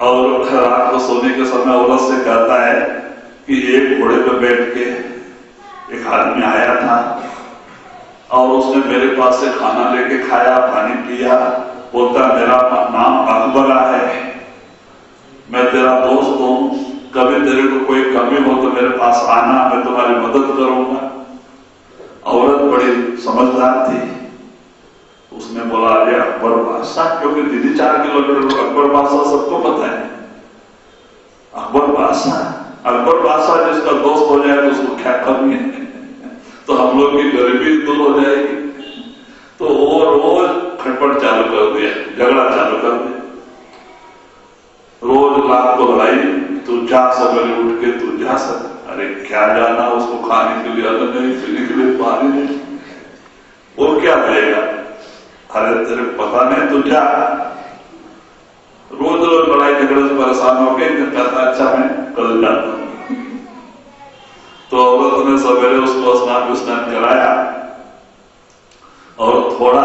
और रात को सोने के समय औरत से कहता है कि एक घोड़े पे बैठ के एक आदमी आया था और उसने मेरे पास से खाना लेके खाया, पानी पिया। बोलता मेरा नाम अकबर है, मैं तेरा दोस्त हूं, कभी तेरे को कोई कमी हो तो मेरे पास आना, मैं तुम्हारी मदद करूंगा। औरत बड़ी समझदार थी, उसने बोला अरे अकबर बादशाह, क्योंकि दीदी 4 किलोमीटर अकबर बादशाह सबको पता है। अकबर बादशाह जिसका दोस्त हो जाए तो उसको क्या कमी है? तो हम लोग की गरीबी दूर हो जाएगी। तो वो रोज खटपट चालू कर दिया, झगड़ा चालू कर दिया। रोज रात को लड़ाई, तू जा सवेरे उठ के तू जा सक। अरे क्या जाना, उसको खाने के लिए अन्न नहीं, पीने के लिए पानी नहीं, वो क्या देगा? अरे तेरे पता नहीं, तू जा। रोज रोज लड़ाई झगड़े से परेशान हो गए, कहता अच्छा मैं कल जाता हूं। तो औरत ने सवेरे उसको स्नान कराया और थोड़ा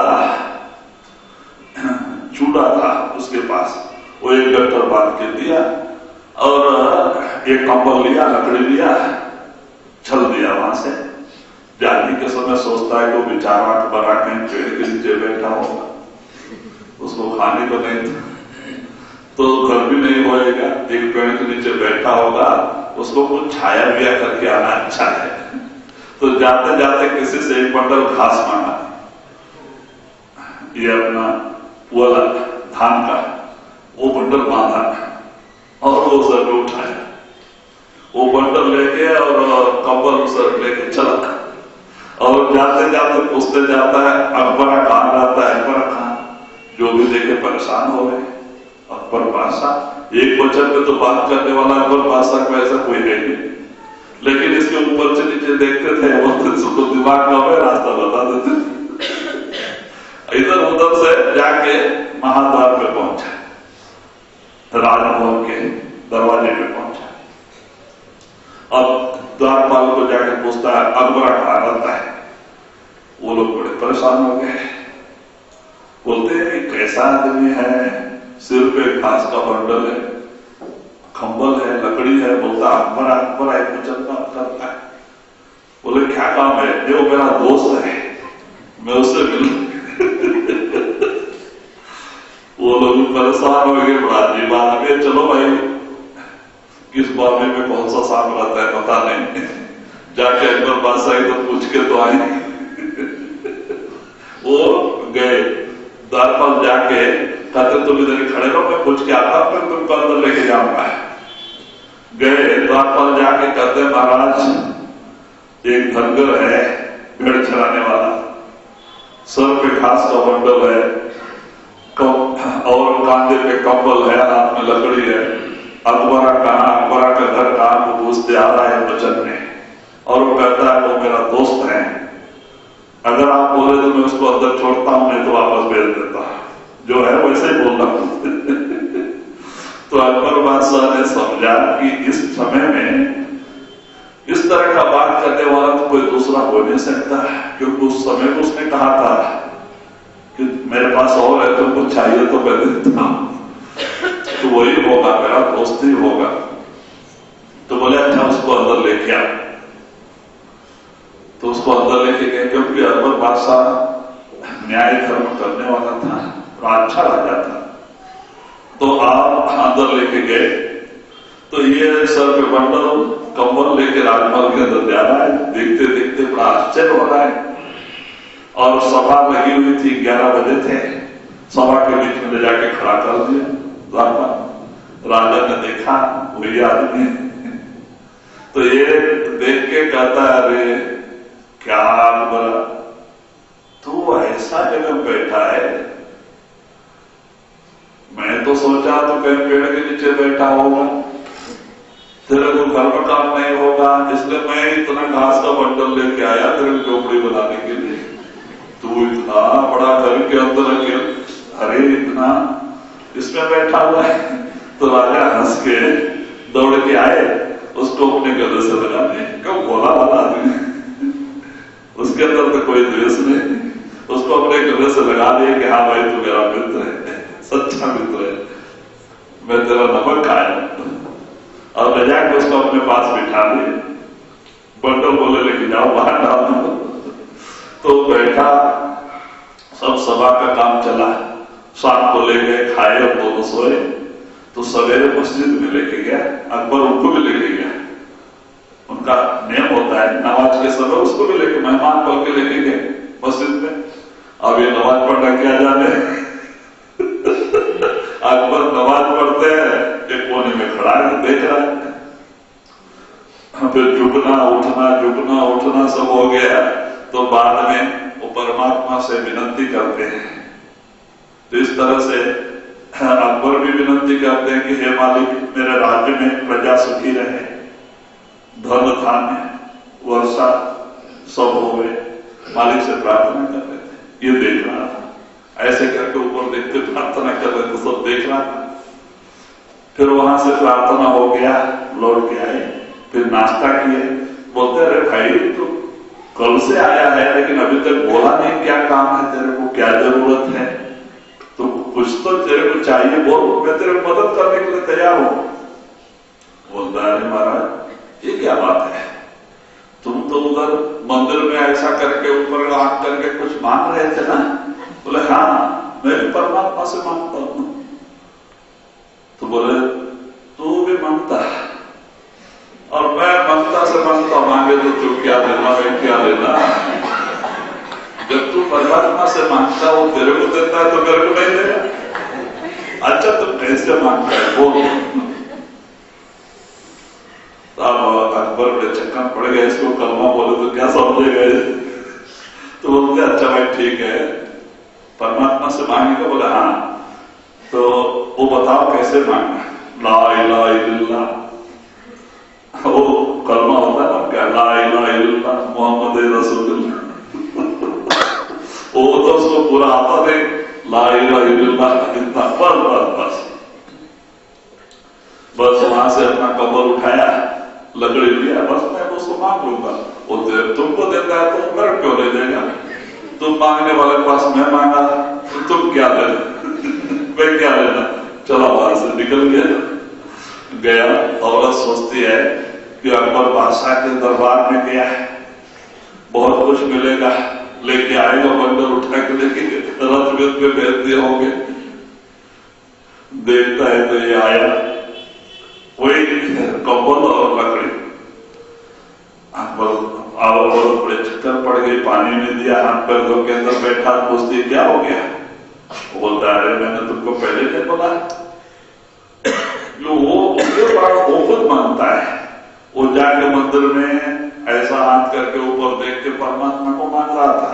चूड़ा था उसके पास, वो एक डॉक्टर बांध के दिया और एक कंबल लिया, लकड़ी लिया, चल दिया वहां से। जाने के समय सोचता है कि बेचारा बना कहीं पेड़ के नीचे बैठा होगा, उसको खाने को नहीं था, तो घर भी नहीं होएगा, एक पेड़ के नीचे बैठा होगा, उसको कुछ छाया बिया करके आना अच्छा है। तो जाते जाते किसी से एक बंडल घास मांगा, ये अपना वाला धान का, वो बंडल बांधा और वो सर में उठाया, वो बंडल लेके और कंबल सर लेके चला। और जाते जाते पूछते जाता है अकबर कहां रहता है, अकबर कहां? जो भी देखे परेशान हो गए। अकबर बादशाह, एक वचन में तो बात करने वाला अकबर बादशाह को ऐसा कोई है नहीं, लेकिन इसके ऊपर से नीचे देखते थे, वो दिमाग में हमें रास्ता बता देते। इधर उधर से जाके महाद्वार पे पहुंचा। राजभवन के दरवाजे पे पहुंचा। अब द्वारपाल को जाकर पूछता है अकबर कहाँ रहता है। वो लोग बड़े परेशान हो गए, बोलते हैं कैसा आदमी है, सिर पे घास का बंडल है, खंबल है, लकड़ी है। बोलता अकबर अकबर एक वचन बात करता है। बोले क्या काम है? वो मेरा दोस्त है, मैं उससे मिलूं। वो लोग परेशान हो गए, बड़ा अजीब बात है। चलो भाई किस बारे में कौन सा सांप रहता है पता नहीं, जाके अकबर बादशाह तो पूछ के तो आए। वो गए द्वारपाल जाके कहते तुम इधर खड़े रहो, मैं पूछ के आता हूं, फिर तुमको अंदर लेके जाऊंगा। गए द्वारपाल जाके कहते महाराज एक धनगर है भेड़ चराने वाला, सर पे घास का बंडल है और कांधे पे कंबल है, हाथ में लकड़ी है। अकबरा कहाँ, अकबरा का घर कहाँ वो पूछते आ रहा है वचन में। और वो कहता है वो मेरा दोस्त है, अगर आप बोले तो मैं उसको अंदर छोड़ता हूं, नहीं तो वापस भेज देता। जो है वैसे ही बोल रहा हूं। तो अकबर बादशाह ने समझा कि इस समय में इस तरह का बात करने वाला तो कोई दूसरा हो नहीं सकता, क्योंकि उस समय में उसने कहा था कि मेरे पास और है, तुमको चाहिए तो मैं देता हूं, तो वही होगा, मेरा दोस्त ही होगा। तो बोले अच्छा उसको अंदर लेके आ। तो उसको अंदर लेके गए, क्योंकि अकबर बादशाह न्याय धर्म करने वाला था, अच्छा राजा था। तो आप अंदर लेके गए, तो ये सर पे बंडल कंबल लेके राजमहल के अंदर जा रहा है। देखते देखते बड़ा आश्चर्य हो रहा है। और सभा लगी हुई थी, 11 बजे थे, सभा के बीच में ले जाके खड़ा कर दिया द्वारपाल। राजा ने देखा वही आदमी। तो ये देख के कहता है अरे क्या अकबर तू ऐसा जगह बैठा है, मैं तो सोचा तो कहीं पेड़ के नीचे बैठा होगा, तेरे को घर में काम नहीं होगा, इसलिए मैं इतना घास का बंडल लेके आया तेरे को झोपड़ी बनाने के लिए। तू इतना बड़ा घर के अंदर अरे इतना इसमें बैठा हुआ है। तो राजा हंस के दौड़ के आए, उसको अपने गले से लगा दिए। क्यों बोला वाला आदमी, उसके अंदर तो कोई द्वेष नहीं, उसको अपने गले से लगा दिए कि हाँ भाई तू मेरा मित्र है, सच्चा मित्र है, मैं तेरा नमक खाया। और ले जाकर उसको अपने पास बिठा दिए। बंडल बोले लेके जाओ बाहर डाल दो। तो बैठा, सब सभा का काम चला। शाम को ले गए, खाए और दोनों सोए। तो सवेरे मस्जिद में लेके गया, अकबर उनको भी लेके गया। उनका नियम होता है नमाज के समय उसको भी लेके मेहमान बोल के लेके गए मस्जिद में। अब ये नमाज पढ़ना क्या जाने। अकबर नमाज पढ़ते हैं, एक कोने में खड़ा है देख रहा है। फिर झुकना उठना सब हो गया। तो बाद में वो परमात्मा से विनती करते हैं। तो इस तरह से अकबर भी विनती करते हैं कि हे मालिक मेरे राज्य में प्रजा सुखी रहे, धन धान्य वर्षा सब हो गए। मालिक से प्रार्थना कर रहे थे, ये देख रहा था। ऐसे करके ऊपर देखते प्रार्थना कर रहे थे, सब देख रहा था। फिर वहां से प्रार्थना हो गया, लौट के आए, फिर नाश्ता किए। बोलते अरे भाई तो कल से आया है लेकिन अभी तक बोला नहीं क्या काम है तेरे को, क्या जरूरत है, तो कुछ तो तेरे को चाहिए बोल, मैं तेरे को मदद करने के लिए तैयार हूं। बोलता है महाराज ये क्या बात है, तुम तो उधर मंदिर में ऐसा करके ऊपर आंख करके कुछ मांग रहे थे ना। बोले हाँ मैं भी परमात्मा से मांगता हूं। तो बोले तू भी मांगता है और मैं ममता से मांगता, मांगे तो तू क्या देना, मैं क्या लेना। जब तू परमात्मा से मांगता वो तेरे को देता है तो मेरे को नहीं देगा। अच्छा तुम कैसे मांगता है बोल। अब अकबर बड़े चक्कर पड़ गए, इसको कलमा बोले तो क्या समझे गए। तो बोलते अच्छा भाई ठीक है परमात्मा से मांगेगा। बोले हाँ तो वो बताओ कैसे मांगना। ला इलाहा इल्लल्लाह, वो कलमा होता है ना क्या, ला इलाहा इल्लल्लाह मोहम्मद रसूलुल्लाह। वो तो उसको पूरा आता नहीं, ला इलाहा इल्लल्लाह इतना बस। बस वहां से अपना कंबल उठाया, लकड़ी लिया, बस मैं उसको मांग लूंगा। वो तुमको देता है तो मेरे क्यों ले देगा? तुम मांगने वाले के पास मैं मांगा तो तुम क्या लेना मैं क्या लेना? चलो वहां से निकल गया। औरत सोचती है कि अकबर बादशाह के दरबार में गया है, बहुत कुछ मिलेगा, लेके आएगा, बंडल उठा के लेके रथ में भेज दिए होंगे। देखता है तो ये आया वही कंबल और लकड़ी। अकबर बड़े चक्कर पड़ गई, पानी में दिया, हाथ पैर धो के अंदर बैठा, पूछती क्या हो गया? वो बोलता है मैंने तुमको पहले नहीं बोला? जो वो उसके बाद वो खुद मानता है, वो जाके मंदिर में ऐसा हाथ करके ऊपर देख के परमात्मा को मांग रहा था,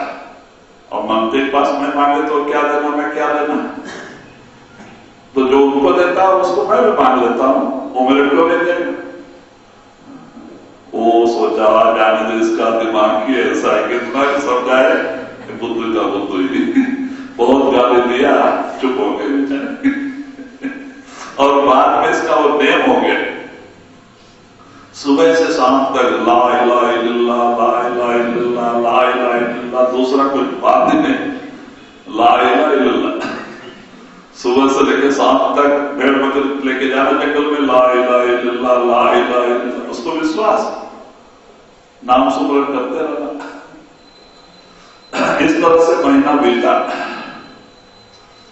और मांगते के पास मैं मांगे तो क्या देना, मैं क्या लेना? तो जो उनको देता है उसको मैं भी मांग लेता हूं, वो मेरे को ले देगा। वो सोचा जाने दे, इसका दिमाग ही ऐसा है, कितना समझाए बुद्धू का बुद्धू ही बहुत गाली दिया, चुप हो गए बेचारे। और बाद में इसका वो नेम हो गया, सुबह से शाम तक ला इलाहा इल्लल्लाह, ला इलाहा इल्लल्लाह, ला इलाहा इल्लल्लाह, दूसरा कोई बात ही नहीं, ला इलाहा इल्लल्लाह। सुबह से लेकर शाम तक भेड़ बकरी लेके जाने जंगल में ला इलाहा इल्लल्लाह, ला इलाहा इल्लल्लाह, उसको विश्वास, नाम सुमरन करते रहना। इस तरह से महीना बीता।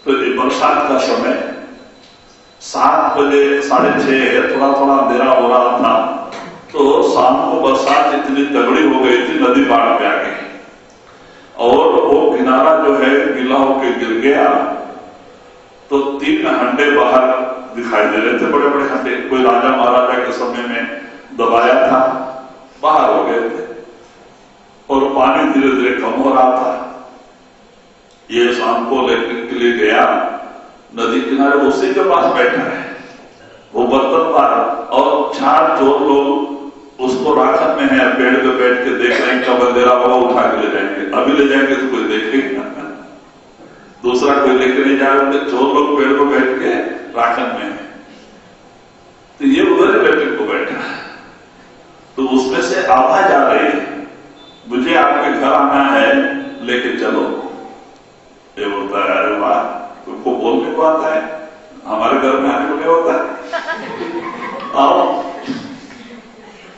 तो बरसात का समय 7 बजे 6:30 थोड़ा थोड़ा अंधेरा हो रहा था, तो शाम को बरसात इतनी तगड़ी हो गई थी, नदी बाढ़ में आ गई, और वो किनारा जो है गीला होकर गिर गया। तो 3 हंडे बाहर दिखाई दे रहे थे, बड़े बड़े हंडे, कोई राजा महाराजा के समय में दबाया था, बाहर हो गए थे, और पानी धीरे धीरे कम हो रहा था। ये शाम को लेने के लिए गया, नदी किनारे उसी के पास बैठा है, वो बर्तन पार, और 4 चोर लोग उसको राखत में है, पेड़ पे बैठ के देख रहे हैं, कब अंधेरा होगा उठा के ले जाएंगे, अभी ले जाएंगे तो कोई देखेगा, दूसरा कोई लेके नहीं जाएगा। चोर लोग पेड़ पे बैठ के राखत में है, तो ये उधर ही बैठे को बैठा है। तो उसमें से आवाज आ रही है, मुझे आपके घर आना है, लेके चलो। ये बोलता है अरे वाह, तुमको बोलने को आता है, हमारे घर में आने को नहीं होता है, आओ,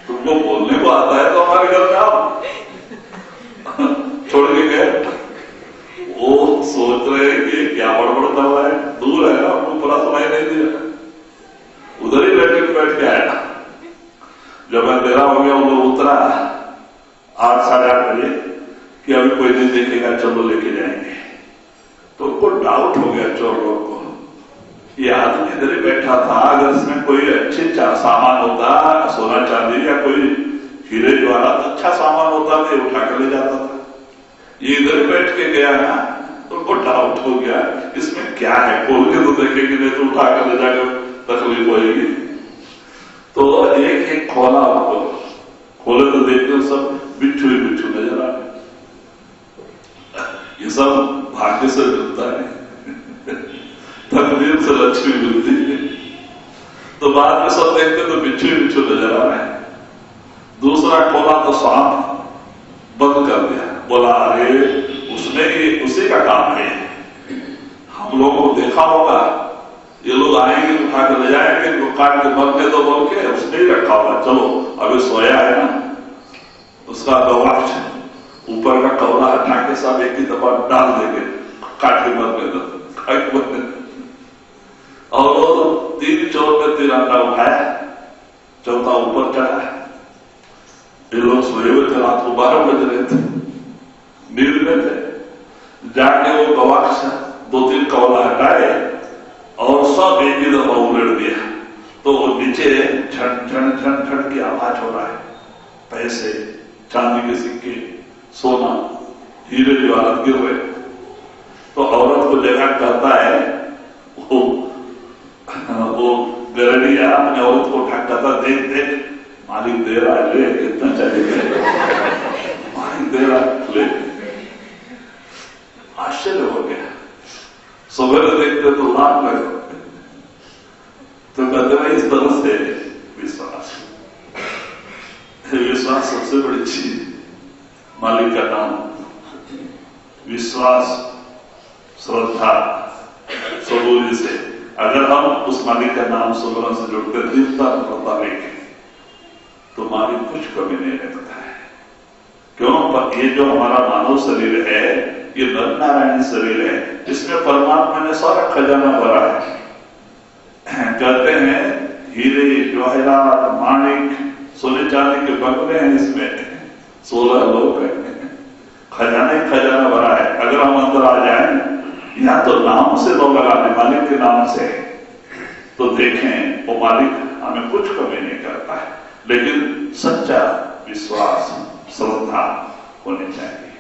तुमको बोलने को आता है तो हमारे घर में आओ। छोड़ के गए। वो सोच रहे हैं कि क्या बड़बड़ता हुआ है, दूर है, आपको पूरा सुनाई नहीं दिया, उधर ही बैठ के आया। जब अंधेरा हो गया, वो उतरा 8 साढ़े 8 बजे कि अभी कोई नहीं देखेगा, चलो लेके जाएंगे। तो उनको डाउट हो गया चोर लोग को, ये आदमी इधर ही बैठा था, अगर इसमें कोई अच्छे सामान होता, सोना चांदी या कोई हीरे जवाहरात अच्छा सामान होता तो उठा कर ले जाता था, ये इधर ही बैठ के गया ना, तो उनको डाउट हो गया इसमें क्या है, खोल के तो देखेंगे, नहीं तो उठा कर ले जाकर तकलीफ होगी। तो एक एक खोला, आपको खोले तो देखते सब बिच्छू ही बिच्छू नजर आ रहे। ये सब भाग्य से मिलता है, तकदीर से लक्ष्मी मिलती है। तो बाद में सब देखते तो बिच्छू ही बिच्छू नजर आ रहे हैं। दूसरा खोला तो सांप बंद कर दिया, बोला अरे उसने ही उसी का काम है, हम लोगों को देखा होगा, ये लोग आएंगे उठा कर ले जाएंगे, काट के मरने दो बोल के उसने ही रखा होगा, चलो अभी सोया है ना, उसका गवाक्ष ऊपर का कवरा हटा के सब एक ही दफा डाल देंगे, काट के मरने दो। और वो 3 चोर में 3 अंडा उठाया, चौथा ऊपर चढ़ा। ये लोग सोए हुए थे, रात को 12 बज रहे थे, नींद में थे। जाके वो गवाक्ष 2-3 कवला हटाए और सब एक ही दफा उलट दिया, तो वो नीचे झन झन झन झन की आवाज हो रहा है, पैसे, चांदी के सिक्के, सोना, हीरे जवाहरात गिर रहे। तो औरत को जगह करता है, वो गरडिया अपने औरत को उठा करता, देख देख मालिक दे रहा है, ले, कितना चाहिए, मालिक दे रहा है, ले। आश्चर्य हो गया, सवेरे देखते तो लाख लगे। तो कहते भाई इस तरह से मालिक का नाम विश्वास, श्रद्धा, सबूरी से अगर हम उस मालिक का नाम सुमरन से जुड़कर दीनता पता लेंगे तो मालिक कुछ कमी नहीं रखता है। क्यों? ये जो हमारा मानव शरीर है, ये नर नारायणी शरीर है, इसमें परमात्मा ने सारा खजाना भरा है। कहते हैं हीरे, जवाहरात, माणिक, सोने चांदी के बंगले हैं, इसमें 16 लोग हैं, खजाना भरा है। अगर हम अंदर आ जाएं या तो नाम से लोग लगा दें, मालिक के नाम से, तो देखें वो मालिक हमें कुछ कमी नहीं करता है। लेकिन सच्चा विश्वास, श्रद्धा होनी चाहिए।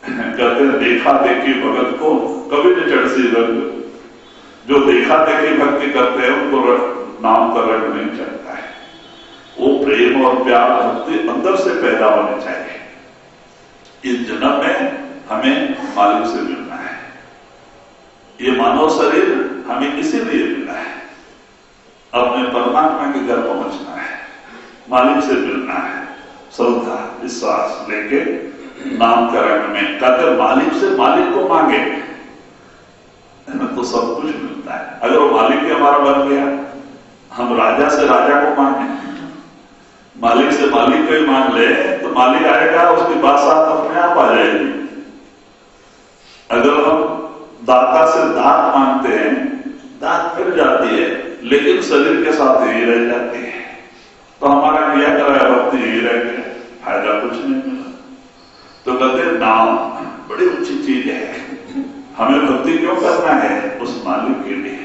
कहते हैं देखा देखी भगत को कभी न चढ़ सी रंग। जो देखा देखी भक्ति करते हैं उनको नाम का रंग नहीं चढ़ता है। वो प्रेम और प्यार भक्ति अंदर से पैदा होनी चाहिए। इस जन्म में हमें मालिक से मिलना है। ये मानव शरीर हमें इसीलिए मिला है, अपने परमात्मा के घर पहुंचना है, मालिक से मिलना है। श्रद्धा विश्वास लेके नामकरण में कहते मालिक से मालिक को मांगे तो सब कुछ मिलता है। अगर वो मालिक ही हमारा बन गया, हम राजा से राजा को मांगे, मालिक से मालिक को ही मांग ले तो मालिक आएगा, उसकी बादशाह अपने आप आ जाएगी। अगर हम दाता से दात मांगते हैं, दात मिल जाती है लेकिन शरीर के साथ ही रह जाती है, तो हमारा किया कराया भक्ति ही रह गया, फायदा कुछ नहीं मिला। तो कहते नाम बड़ी अच्छी चीज है। हमें भक्ति क्यों करना है? उस मालिक के लिए।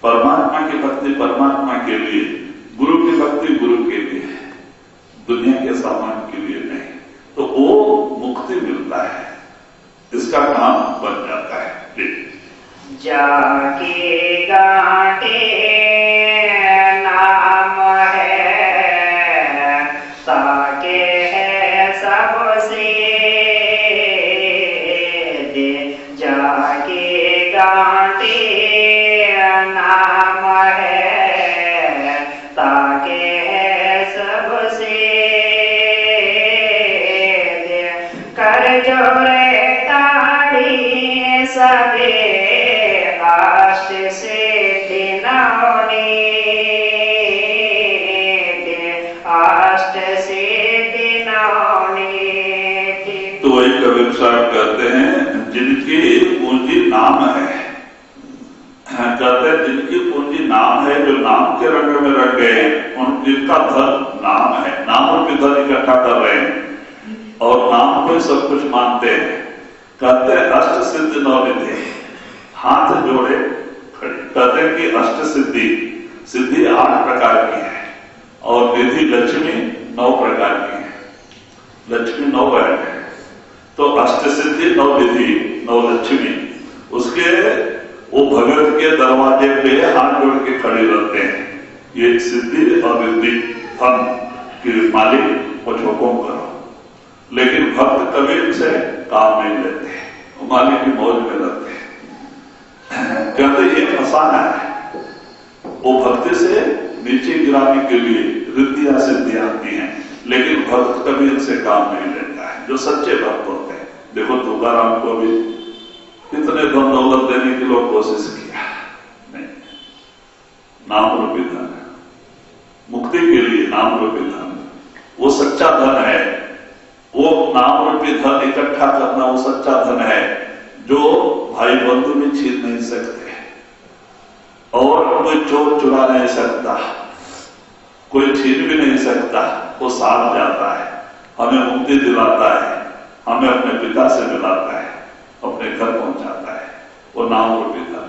परमात्मा की भक्ति परमात्मा के लिए, गुरु की भक्ति गुरु के लिए, दुनिया के सामान के लिए नहीं। तो वो मुक्ति मिलता है, इसका काम बन जाता है।
जाके गांठे नाम है, ताके है सबसे दे। जाके गांठे नाम है, ताके है सबसे दे। कर जोरे सबे अष्ट सिद्धि नौनी दे, अष्ट सिद्धि नौनी।
तो वही कबीर साहब कहते हैं जिनकी पूंजी नाम है, कहते हैं जिनकी पूंजी नाम है, जो नाम के रंग में रख गए जिनका धन नाम है, नाम के धन इकट्ठा कर रहे हैं और नाम को सब कुछ मानते हैं। कहते हैं अष्ट सिद्धि नौ निधि, हाथ जोड़े खड़े। कहते हैं कि अष्ट सिद्धि, सिद्धि 8 प्रकार की है और निधि लक्ष्मी 9 प्रकार की है। लक्ष्मी 9 है, तो अष्ट सिद्धि 9 निधि 9 लक्ष्मी। उसके वो भगत के दरवाजे पे हाथ जोड़ के खड़े रहते हैं। ये सिद्धि और रिद्धि धन की मालिक कुछ हुक्म करो, लेकिन भक्त कभी इनसे काम नहीं लेते, मालिक की मौज में रहते हैं। कहते ये फसाना है। वो भक्ति से नीचे गिराने के लिए रिद्धियां सिद्धियां आती हैं, लेकिन भक्त कभी इनसे काम नहीं लेता है, जो सच्चे भक्त होते हैं। देखो तुकाराम को भी कितने धन दौलत देने की लोग कोशिश किया, नहीं, नाम रूपी धन, मुक्ति के लिए नाम रूपी धन, वो सच्चा धन है। वो नाम रूपी धन इकट्ठा करना वो सच्चा धन है, जो भाई बंधु भी छीन नहीं सकते और कोई चोर चुरा नहीं सकता, कोई छीन भी नहीं सकता। वो साथ जाता है, हमें मुक्ति दिलाता है, हमें अपने पिता से मिलाता है, अपने घर पहुंचाता है। वो नाम रूपी धन।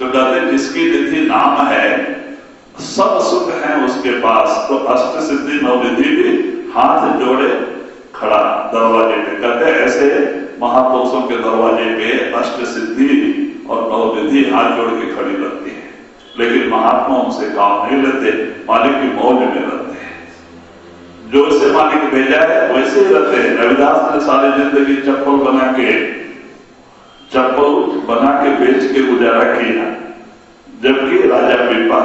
तो कहते जिसकी निधि नाम है, सब सुख है उसके पास। तो अष्ट सिद्धि 9 निधि भी हाथ जोड़े खड़ा दरवाजे पे। कहते हैं ऐसे महापुरुषों के दरवाजे पे अष्ट सिद्धि और 9 निधि हाथ जोड़ के खड़ी रहती है, लेकिन महात्मा उनसे काम नहीं लेते, मालिक की मौज में रहते हैं। जो इसे मालिक भेजा है वैसे ही रहते हैं। रविदास ने सारी जिंदगी चप्पल बना के बेच के गुजारा किया, जबकि राजा पीपा,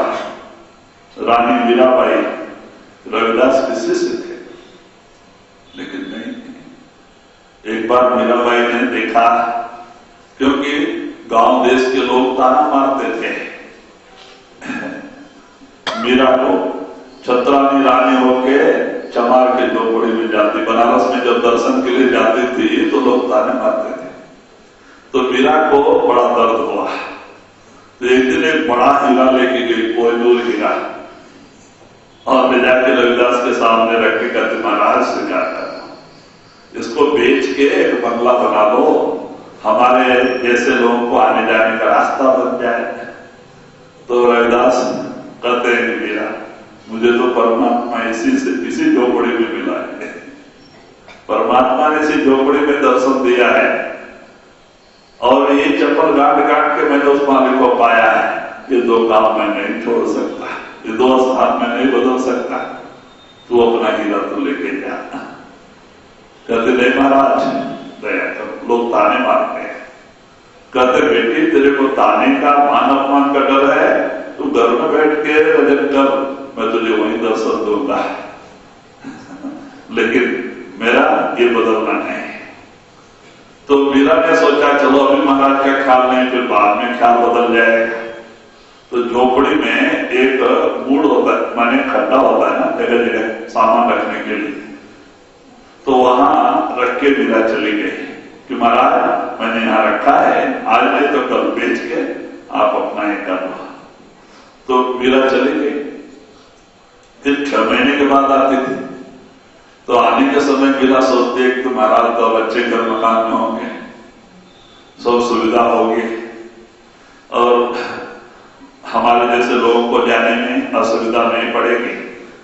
रानी मीराबाई रविदास के शिष्य थे, लेकिन नहीं, एक बार मीराबाई ने देखा, क्योंकि गांव देश के लोग ताना मारते थे मीरा को, छत्रानी रानी होके चमार के झोपड़ी में जाती, बनारस में जब दर्शन के लिए जाती थी तो लोग ताने मारते थे। तो मीरा को बड़ा दर्द हुआ, तो एक दिन एक बड़ा हीरा लेके गई, कोहिनूर हीरा, और ले जाके रविदास के सामने रख के कहते महाराज से जाकर इसको बेच के एक बंगला बना लो, हमारे जैसे लोगों को आने जाने का रास्ता बन जाए। तो रविदास कहते हैं कि मीरा, मुझे तो परमात्मा इसी झोपड़ी में मिला है, परमात्मा ने इसी झोपड़ी में दर्शन दिया है, और ये चप्पल गांठ गांठ के मैंने उस मालिक को पाया है, ये दो काम मैं नहीं छोड़ सकता, ये दो स्थान में नहीं बदल सकता, तू अपना हीरा तो लेके जा। कहते नहीं महाराज दया कर, लोग ताने मारते हैं। कहते बेटी तेरे को ताने का मान अपमान का डर है, तू घर में बैठ के भजन कर, मैं तुझे वहीं दर्शन दूंगा लेकिन मेरा ये बदलना नहीं। तो मीरा ने सोचा चलो अभी महाराज का ख्याल नहीं, फिर बाद में ख्याल बदल जाएगा। तो झोपड़ी में एक बूढ़ होता है, माने खड्डा होता है ना जगह जगह सामान रखने के लिए, तो वहां रख के मीरा चली गई कि महाराज मैंने यहां रखा है, आज नहीं तो कल बेच के आप अपना ही कर लो। तो मीरा चली गई। फिर 6 महीने के बाद आती थी, तो आने के समय मीरा सोचती है कि महाराज तो अब अच्छे घर मकान में होंगे, सब सुविधा होगी, और हमारे जैसे लोगों को जाने में असुविधा नहीं पड़ेगी।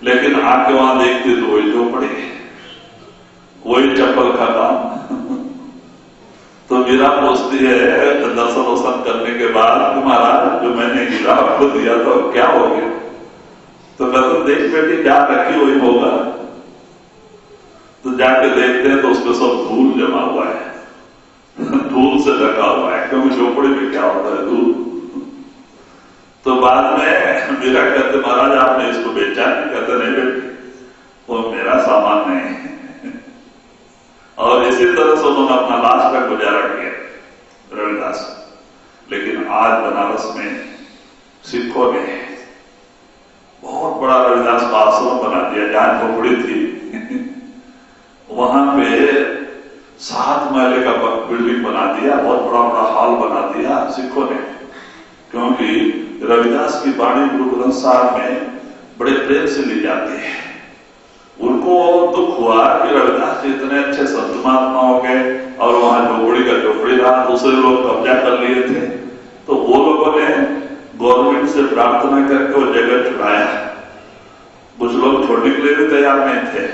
लेकिन आके वहां देखती तो वही झोपड़ी, वही चप्पल का काम तो मीरा पूछती है दर्शन वर्शन करने के बाद, महाराज जो मैंने हीरा आपको दिया तो क्या हो गया? तो कहते देख बेटी क्या रखी वही होगा। तो जाके देखते हैं तो उसमें सब धूल जमा हुआ है धूल से ढका हुआ है, क्योंकि झोपड़ी में क्या होता है धूल। तो बाद में मीरा कहते महाराज आपने इसको बेचा नहीं? कहते नहीं बेटी वो मेरा सामान नहीं है। और इसी तरह से उन्होंने अपना लास्ट का गुजारा किया रविदास। लेकिन आज बनारस में सिखों ने बहुत बड़ा रविदास का आश्रम बना दिया, जहां झोपड़ी थी वहां पे 7 महले का बिल्डिंग बना दिया, बहुत बड़ा बड़ा हॉल बना दिया सिखों ने। क्योंकि रविदास की वाणी गुरु ग्रंथ साहब में बड़े प्रेम से ली जाती है। उनको दुख हुआ कि रविदास जी इतने अच्छे संत महात्मा हो गए और वहां झोपड़ी का झोपड़ी रहा, दूसरे लोग कब्जा कर लिए थे। तो वो लोगों ने गवर्नमेंट से प्रार्थना करके वो जगह छुड़ाया। कुछ लोग छोड़ने के लिए भी तैयार नहीं थे,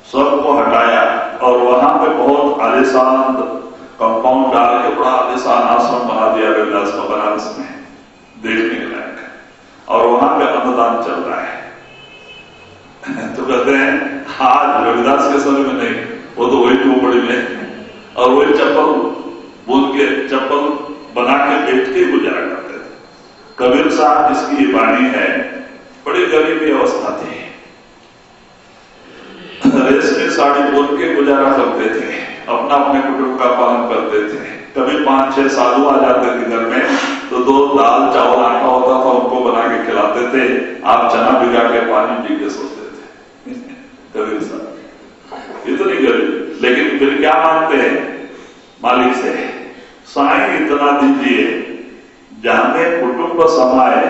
सबको हटाया और वहां पे बहुत आलिशान कंपाउंड डाल के बड़ा आलिशान आश्रम बना दिया रविदास को बनारस में, देखने के लायक। और वहां पे अन्नदान चल रहा है। तो कहते हैं आज रविदास के समय में नहीं, वो तो वही झोपड़ी में और वही चप्पल बुन के चप्पल बना के बेच के गुजारा करते थे। कबीर साहब जिसकी वाणी है, बड़ी गरीबी अवस्था थी, रेशमी साड़ी बुन के गुजारा करते थे, अपना अपने कुटुंब का पालन करते थे। कभी 5-6 साधु आ जाते थे घर में, तो 2 दाल चावल आटा होता था, उनको बना के खिलाते थे। आप चना भिगा के पानी पी के सोते थे कबीर साहब, इतनी गरीब। लेकिन फिर क्या मांगते हैं मालिक से, साईं इतना दीजिए जहां में कुटुंब समाए,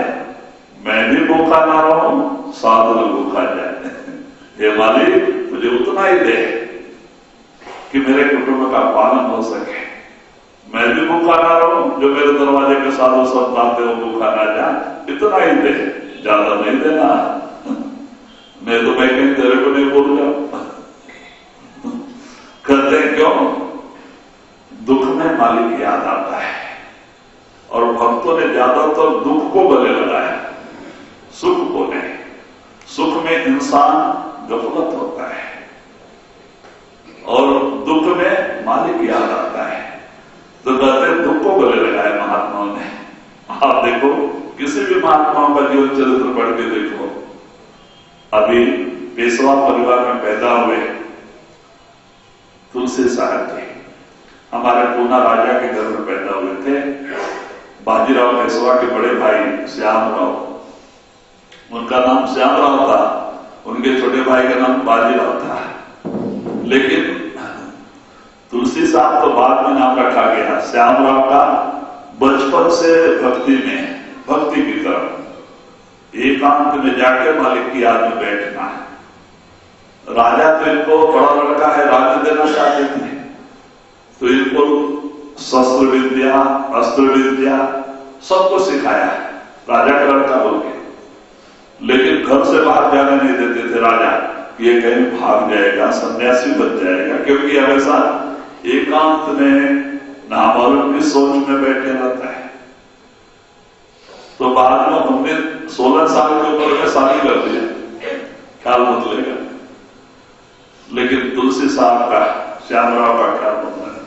मैं भी भूखा ना रहूं, साधु भूखा जाए। हे मालिक मुझे उतना ही दे कि मेरे कुटुंब का पालन हो सके, मैं भी भूखा ना रहूं, जो मेरे दरवाजे के साधु संत आते हो भूखा ना जाए, इतना ही दे, ज्यादा नहीं देना, नहीं तो मैं कहीं तेरे को नहीं बोल जाऊं। कहते हैं क्यों? दुख में मालिक याद आता है, और भक्तों ने ज्यादातर दुख को गले लगाया, सुख को नहीं। सुख में इंसान गफलत होता है और दुख में मालिक याद आता है। तो कहते हैं दुख को गले लगाए महात्माओं ने। आप देखो किसी भी महात्माओं का जीवन चरित्र पढ़ के देखो, अभी पेशवा परिवार में पैदा हुए तुलसी साहब थे। हमारे पूना राजा के घर में पैदा हुए थे। बाजीराव पेशवा के बड़े भाई श्यामराव, उनका नाम श्यामराव था, उनके छोटे भाई का नाम बाजीराव था। लेकिन तुलसी साहब तो बाद में नाम रखा गया। श्यामराव का बचपन से भक्ति में, भक्ति की तरफ एकांत में जाकर मालिक की याद में बैठना है। राजा तो इनको बड़ा लड़का है, राज्य देना चाहते थे, तो इनको शस्त्र विद्या, अस्त्र विद्या सब कुछ सिखाया है राजा का लड़का बोल के। लेकिन घर से बाहर जाने नहीं देते थे राजा, ये कहीं भाग जाएगा, सन्यासी बन जाएगा, क्योंकि हमेशा एकांत में नामालूम की सोच में बैठे रहता है। तो बाद में हमने 16 साल के ऊपर में शादी कर दिया, ख्याल मत लेगा। लेकिन तुलसी साहब का, श्यामराव का ख्याल मत लेगा।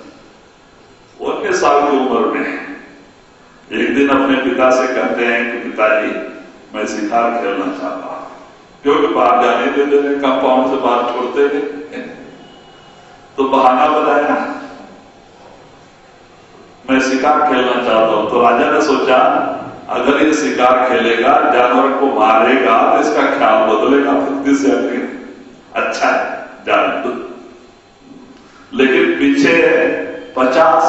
19 साल की उम्र में एक दिन अपने पिता से कहते हैं कि पिताजी मैं शिकार खेलना चाहता हूं, क्योंकि बाहर जाने देते थे, कंपाउंड से बाहर छोड़ते थे। तो बहाना बनाया मैं शिकार खेलना चाहता हूं। तो राजा ने सोचा अगर ये शिकार खेलेगा, जानवर को मारेगा, तो इसका ख्याल बदलेगा, बुद्धि से अच्छा है जान। लेकिन पीछे 50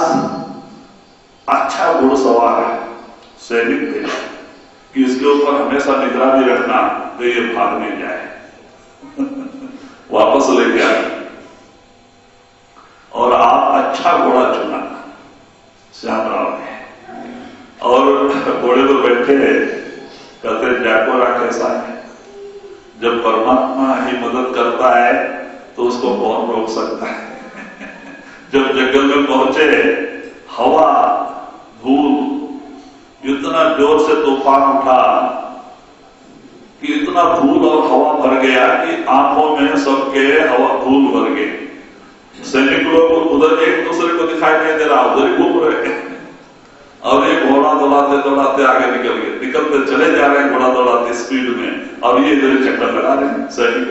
अच्छा घुड़सवार सैनिक थे कि इसके ऊपर हमेशा निगरानी रखना, तो ये भाग नहीं जाए। वापस लेके आए और आप अच्छा घोड़ा चुना श्यामराव ने। और घोड़े तो बैठे कहते जाकोरा कैसा है, जब परमात्मा ही मदद करता है तो उसको कौन रोक सकता है। जब जंगल में पहुंचे, हवा धूल इतना जोर से तूफान उठा कि इतना धूल और हवा भर गया कि आंखों में सबके हवा धूल भर गए। सैनिक लोग उधर एक दूसरे को दिखाई नहीं दे रहा, उधर ही घूम रहे और एक घोड़ा दौड़ाते दौड़ाते आगे निकल गए, निकलते चले जा रहे हैं घोड़ा दौड़ाते स्पीड में, और ये इधर चक्कर लगा रहे हैं सैनिक,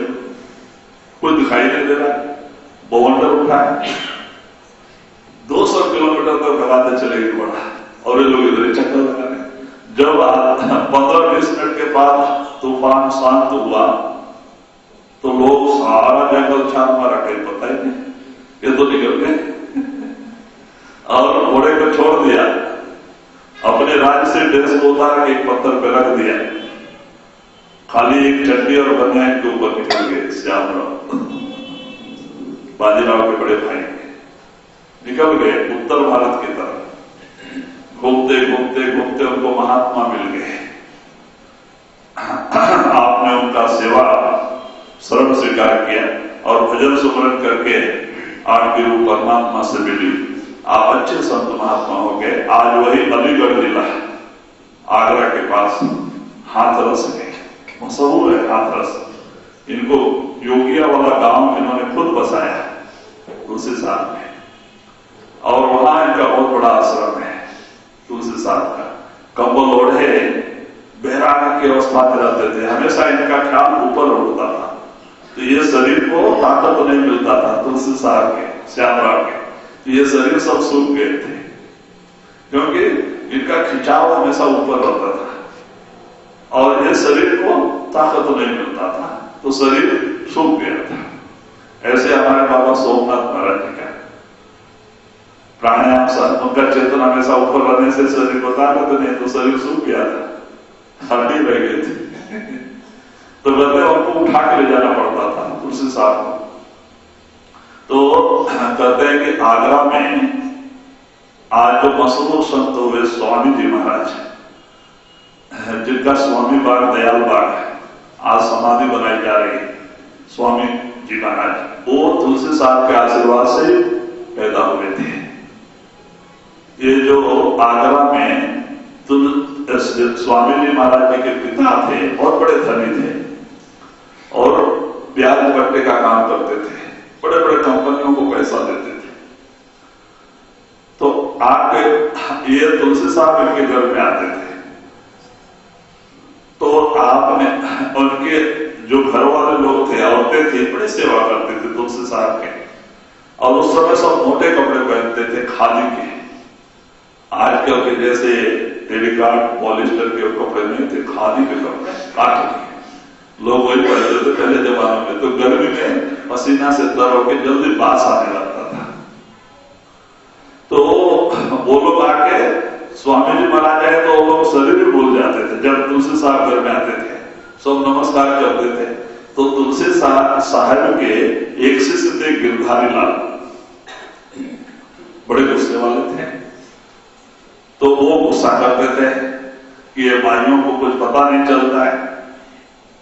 कोई दिखाई नहीं दे रहा। बवंडर उठा है, 200 किलोमीटर तक दबाते चले गए घोड़ा, और ये लोग इधर चक्कर लगा रहे हैं। जब 15-20 मिनट के बाद तूफान शांत हुआ तो लोग सारा जंगल छान मारा, कहीं पता ही नहीं, ये तो निकल गए। और घोड़े को छोड़ दिया, अपने राज्य से ड्रेस को उतार के एक पत्थर पे रख दिया, खाली एक चड्डी और बनियान के ऊपर निकल गए श्यामराव। बाजीराव के बड़े भाई निकल गए उत्तर भारत की तरफ। घूमते घूमते घूमते उनको महात्मा मिल गए। आपने उनका सेवा शरण स्वीकार किया और भजन सुमरन करके आपके रूप परमात्मा से मिली। आप अच्छे संत महात्मा हो गए। आज वही अलीगढ़ जिला आगरा के पास हाथरस में मशहूर है हाथरस। इनको योगिया वाला गांव इन्होंने खुद बसाया तुलसी साहब ने, और वहां इनका बहुत बड़ा आश्रम है तुलसी साहब का। कंबल ओढ़े बहराने की अवस्था में रहते थे, हमेशा इनका ख्याल ऊपर उठता था, तो ये शरीर को ताकत नहीं मिलता था तुलसी साहब के, श्यामराव के, तो ये शरीर सब सूख गए थे, क्योंकि इनका खिंचाव हमेशा ऊपर रहता था और ये शरीर को ताकत नहीं मिलता था, तो शरीर सूख गया था। ऐसे हमारे बाबा सोमनाथ महाराज जी का प्राणायाम से उनका चेतन हमेशा ऊपर रहने से शरीर को ताकत नहीं, तो शरीर सूख गया था, हड्डी रह गई थी, तो कहते उनको उठा के ले जाना पड़ता था तुलसी साहब को। तो कहते हैं कि आगरा में आज जो मशहूर संत हुए स्वामी जी महाराज, जिनका स्वामी बाग दयाल बाग है, आज समाधि बनाई जा रही है स्वामी जी महाराज, वो तुलसी साहब के आशीर्वाद से पैदा हुए थे। ये जो आगरा में स्वामी जी महाराज जी के पिता थे, बहुत बड़े धनी थे और ब्याज पट्टे का काम करते थे, बड़े बड़े कंपनियों को पैसा देते थे। तो आके ये तुलसी साहब इनके घर में आते थे, तो आपने उनके जो घर वाले लोग थे, औरतें थी, बड़ी सेवा करते थे तुलसी साहब के, और उस समय सब मोटे कपड़े पहनते थे, खादी के। आजकल के जैसे टेलीकार्ड पॉलिस्टर के कपड़े नहीं थे, खादी के कपड़े, काटन के लोग वही पहनते थे पहले जमाने में। तो गर्मी में पसीना से तर होकर जल्दी बास आने लगता था। तो वो लोग आके स्वामी जी महाराज आए तो वो लोग शरीर भी भूल जाते थे। जब तुलसी साहब घर में आते थे सब नमस्कार करते थे। तो तुलसी साहब के एक शिष्य थे गिरधारी लाल, बड़े गुस्से वाले थे। तो वो गुस्सा करते थे कि ये भाइयों को कुछ पता नहीं चलता है,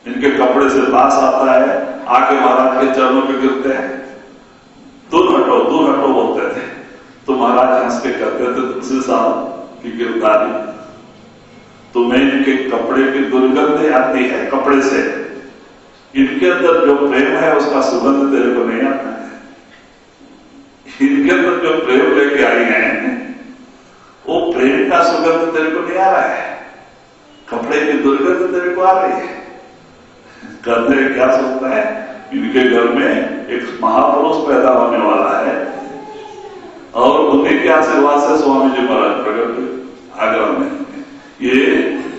इनके कपड़े से बास आता है, आके महाराज के चरणों पे गिरते हैं, दूर हटो बोलते थे। तो महाराज हंस के कहते थे तुलसी साहब की गिरधारी, तुम्हें इनके कपड़े की दुर्गंध आती है कपड़े से, इनके अंदर जो प्रेम है उसका सुगंध तेरे को नहीं आता है। इनके अंदर जो प्रेम लेके आई है वो प्रेम का सुगंध तेरे को नहीं आ रहा है, कपड़े की दुर्गंध तेरे को आ रही है। कहते हैं क्या सोचता है, इनके घर में एक महापुरुष पैदा होने वाला है और उन्हीं के आशीर्वाद से स्वामी जी महाराज प्रकट हुए आगरा में। ये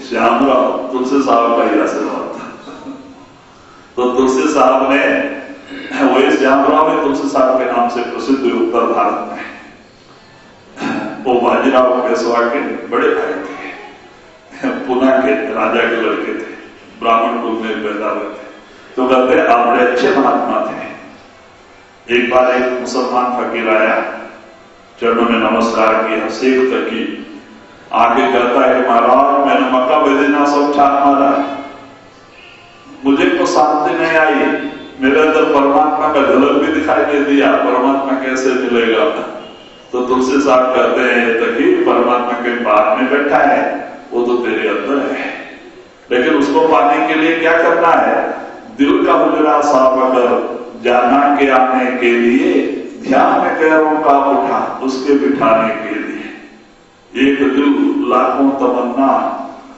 श्यामराव तुलसी साहब का ही आशीर्वाद था। तो तुलसी साहब ने वही श्यामराव में तुलसी साहब के नाम से प्रसिद्ध हुए उत्तर भारत में। वो बाजीराव पेशवा के बड़े भाई थे, पुणे के राजा के लड़के थे, ब्राह्मण कुल में पैदा हुए थे। तो कहते हैं आप बड़े अच्छे महात्मा थे। एक बार एक मुसलमान फकीर आया, चरणों में नमस्कार किया, शेख तकी आगे कहता है महाराज मैंने मक्का मदीना सब छान मारा, मुझे तो शांति नहीं आई, मेरे अंदर परमात्मा का झलक भी दिखाई नहीं दिया, परमात्मा कैसे मिलेगा। तो तुलसी साहब कहते हैं तकी परमात्मा के बाहर में बैठा है, वो तो तेरे अंदर है, लेकिन उसको पाने के लिए क्या करना है, दिल का हुजरा साफ कर जाना के आने के लिए ध्यान पैरों का उठा उसके बिठाने के लिए। एक दिल लाखों तमन्ना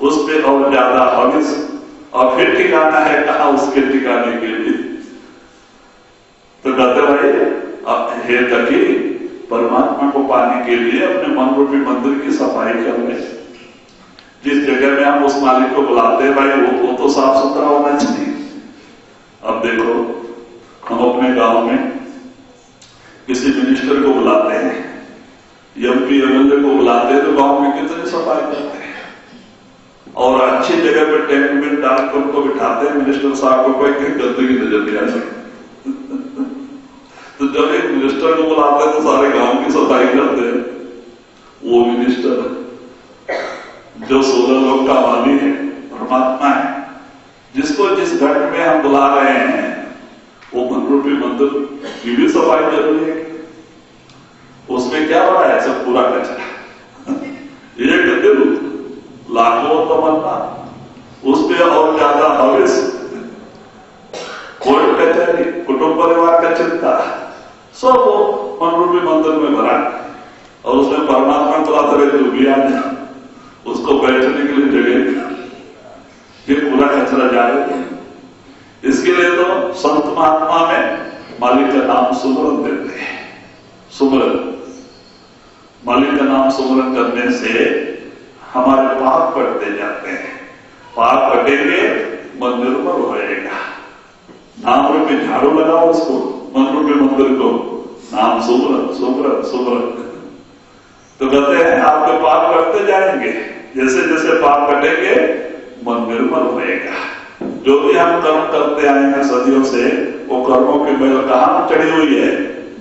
उस पे और ज्यादा हविस, और फिर ठिकाना है कहा उसके ठिकाने के लिए। तो कहते भाई हे तकी परमात्मा को पाने के लिए अपने मन रूपी मंदिर की सफाई कर ले। जिस जगह में हम उस मालिक को बुलाते हैं भाई वो तो साफ सुथरा होना चाहिए। अब देखो हम अपने गांव में किसी मिनिस्टर को बुलाते हैं, एमपी एमएलए को बुलाते हैं तो गांव में कितनी सफाई करते हैं और अच्छी जगह पर टेंट में डालकर उनको बिठाते हैं। मिनिस्टर साहब को कोई गंदगी नजर नहीं आ सकती। तो जब एक मिनिस्टर को बुलाते हैं तो सारे गांव की सफाई करते हैं। वो मिनिस्टर जो 16 लोग का माली है, परमात्मा है, जिसको जिस घर में हम बुला रहे हैं वो मन रूपी मंदिर की भी सफाई जरूरी है। उसमें क्या हो रहा है, सब पूरा कचरा, एक दिल लाखों तमन्ना उस पे और ज्यादा हविस, कोई कचहरी कुटुंब परिवार का चिंता सब वो मन रूपी मंदिर में भरा और उसमें परमात्मा बुलाते रहे जो भी आने उसको बैठने के लिए जगह, ये पूरा कचरा जा रहे। इसके लिए तो संत महात्मा में मालिक का नाम सुमरन देते हैं। सुमरन, मालिक का नाम सुमरन करने से हमारे पाप कटते जाते हैं। पाप कटेंगे मन निर्मल हो जाएगा। नाम रूपी झाड़ू लगाओ उसको, मन रूपी मंदिर को, नाम सुमरन सुमरन सुमरन। तो कहते हैं आपके पाप कटते जाएंगे, जैसे जैसे पाप कटेंगे मन निर्मल होएगा। जो भी हम कर्म करते आए हैं सदियों से, वो कर्मों की मैल कहां चढ़ी हुई है,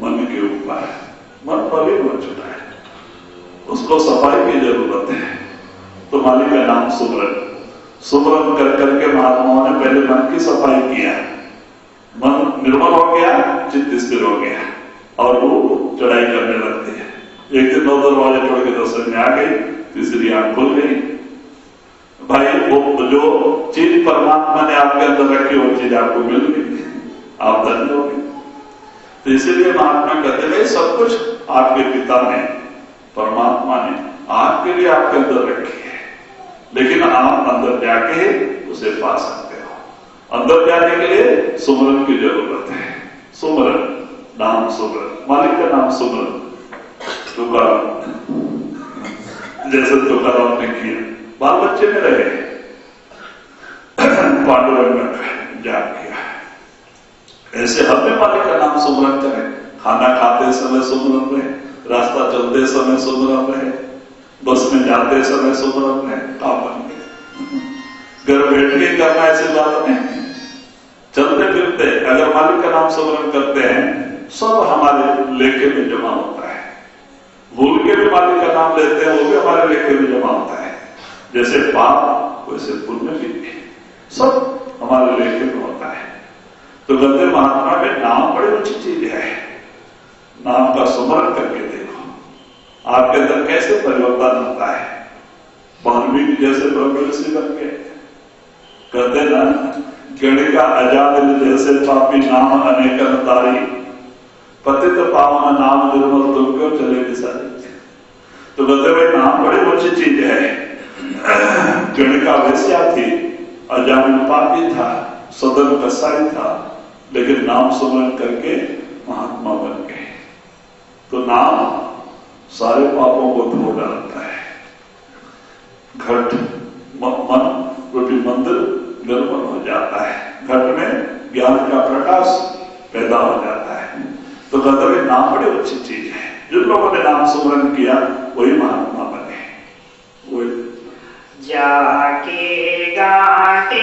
मन के ऊपर। मन मलिन हो चुका है, उसको सफाई की जरूरत है। तो मालिक का नाम सुमरन, सुमरन कर करके महात्माओं ने पहले मन की सफाई किया, मन निर्मल हो गया, चित्त स्थिर हो गया और वो चढ़ाई करने लगती है। एक दिन 9 दरवाजे छोड़ के दर्शन में आ गई, तीसरी आंख खुल गई। भाई वो जो चीज परमात्मा ने आपके अंदर रखी वो चीज आपको मिल गई, आप धन्य हो गए। तो इसीलिए महात्मा कहते हैं सब कुछ आपके पिता ने, परमात्मा ने आपके लिए आपके अंदर रखी है, लेकिन आप अंदर जाके उसे पा सकते हो। अंदर जाने के लिए सुमरन की जरूरत है। सुमरन नाम सुमरन, मालिक का नाम सुमरन। तुकाराम, जैसे तुकाराम ने किया, बाल बच्चे में रहे, पांडुरंग में जाप किया। ऐसे हम भी मालिक का नाम सुमरन करें। खाना खाते समय सुमरन रहे, रास्ता चलते समय सुमरन रहे, बस में जाते समय सुमरन रहे। कामन घर बैठ के करना ऐसी बात नहीं। चलते फिरते अगर मालिक का नाम सुमरन करते हैं, सब हमारे लेखे में जमा होता है। भूल के भी मालिक का नाम लेते हैं, वो भी हमारे लेखे में जमा होता है। जैसे पाप वैसे पुण्य भी, सब हमारे लेखे में होता है। तो गंदे महात्मा में नाम बड़ी अच्छी चीज है। नाम का सुमरन करके देखो, आपके अंदर कैसे परिवर्तन होता है। वाल्मीकि जैसे ब्रह्म ऋषि बन गए। कहते ना, गणिका अजामिल जैसे पापी नाम अनेकन तारी, पतित पावन नाम निर्मल तुम क्यों चले विसारी। तो कहते भाई नाम बड़ी अच्छी चीज है। गणिका वैश्या थी, अजामिल पापी था, सदन कसाई था, लेकिन नाम सुमरन करके महात्मा बन गए। तो नाम सारे पापों को धो डालता है। घट मन रूपी मंदिर निर्मल हो जाता है, घट में ज्ञान का प्रकाश पैदा हो जाता है। तो कहते हैं नाम बड़ी अच्छी चीज है। जिन लोगों ने नाम सुमरन किया वही महात्मा बने।
जाके गाते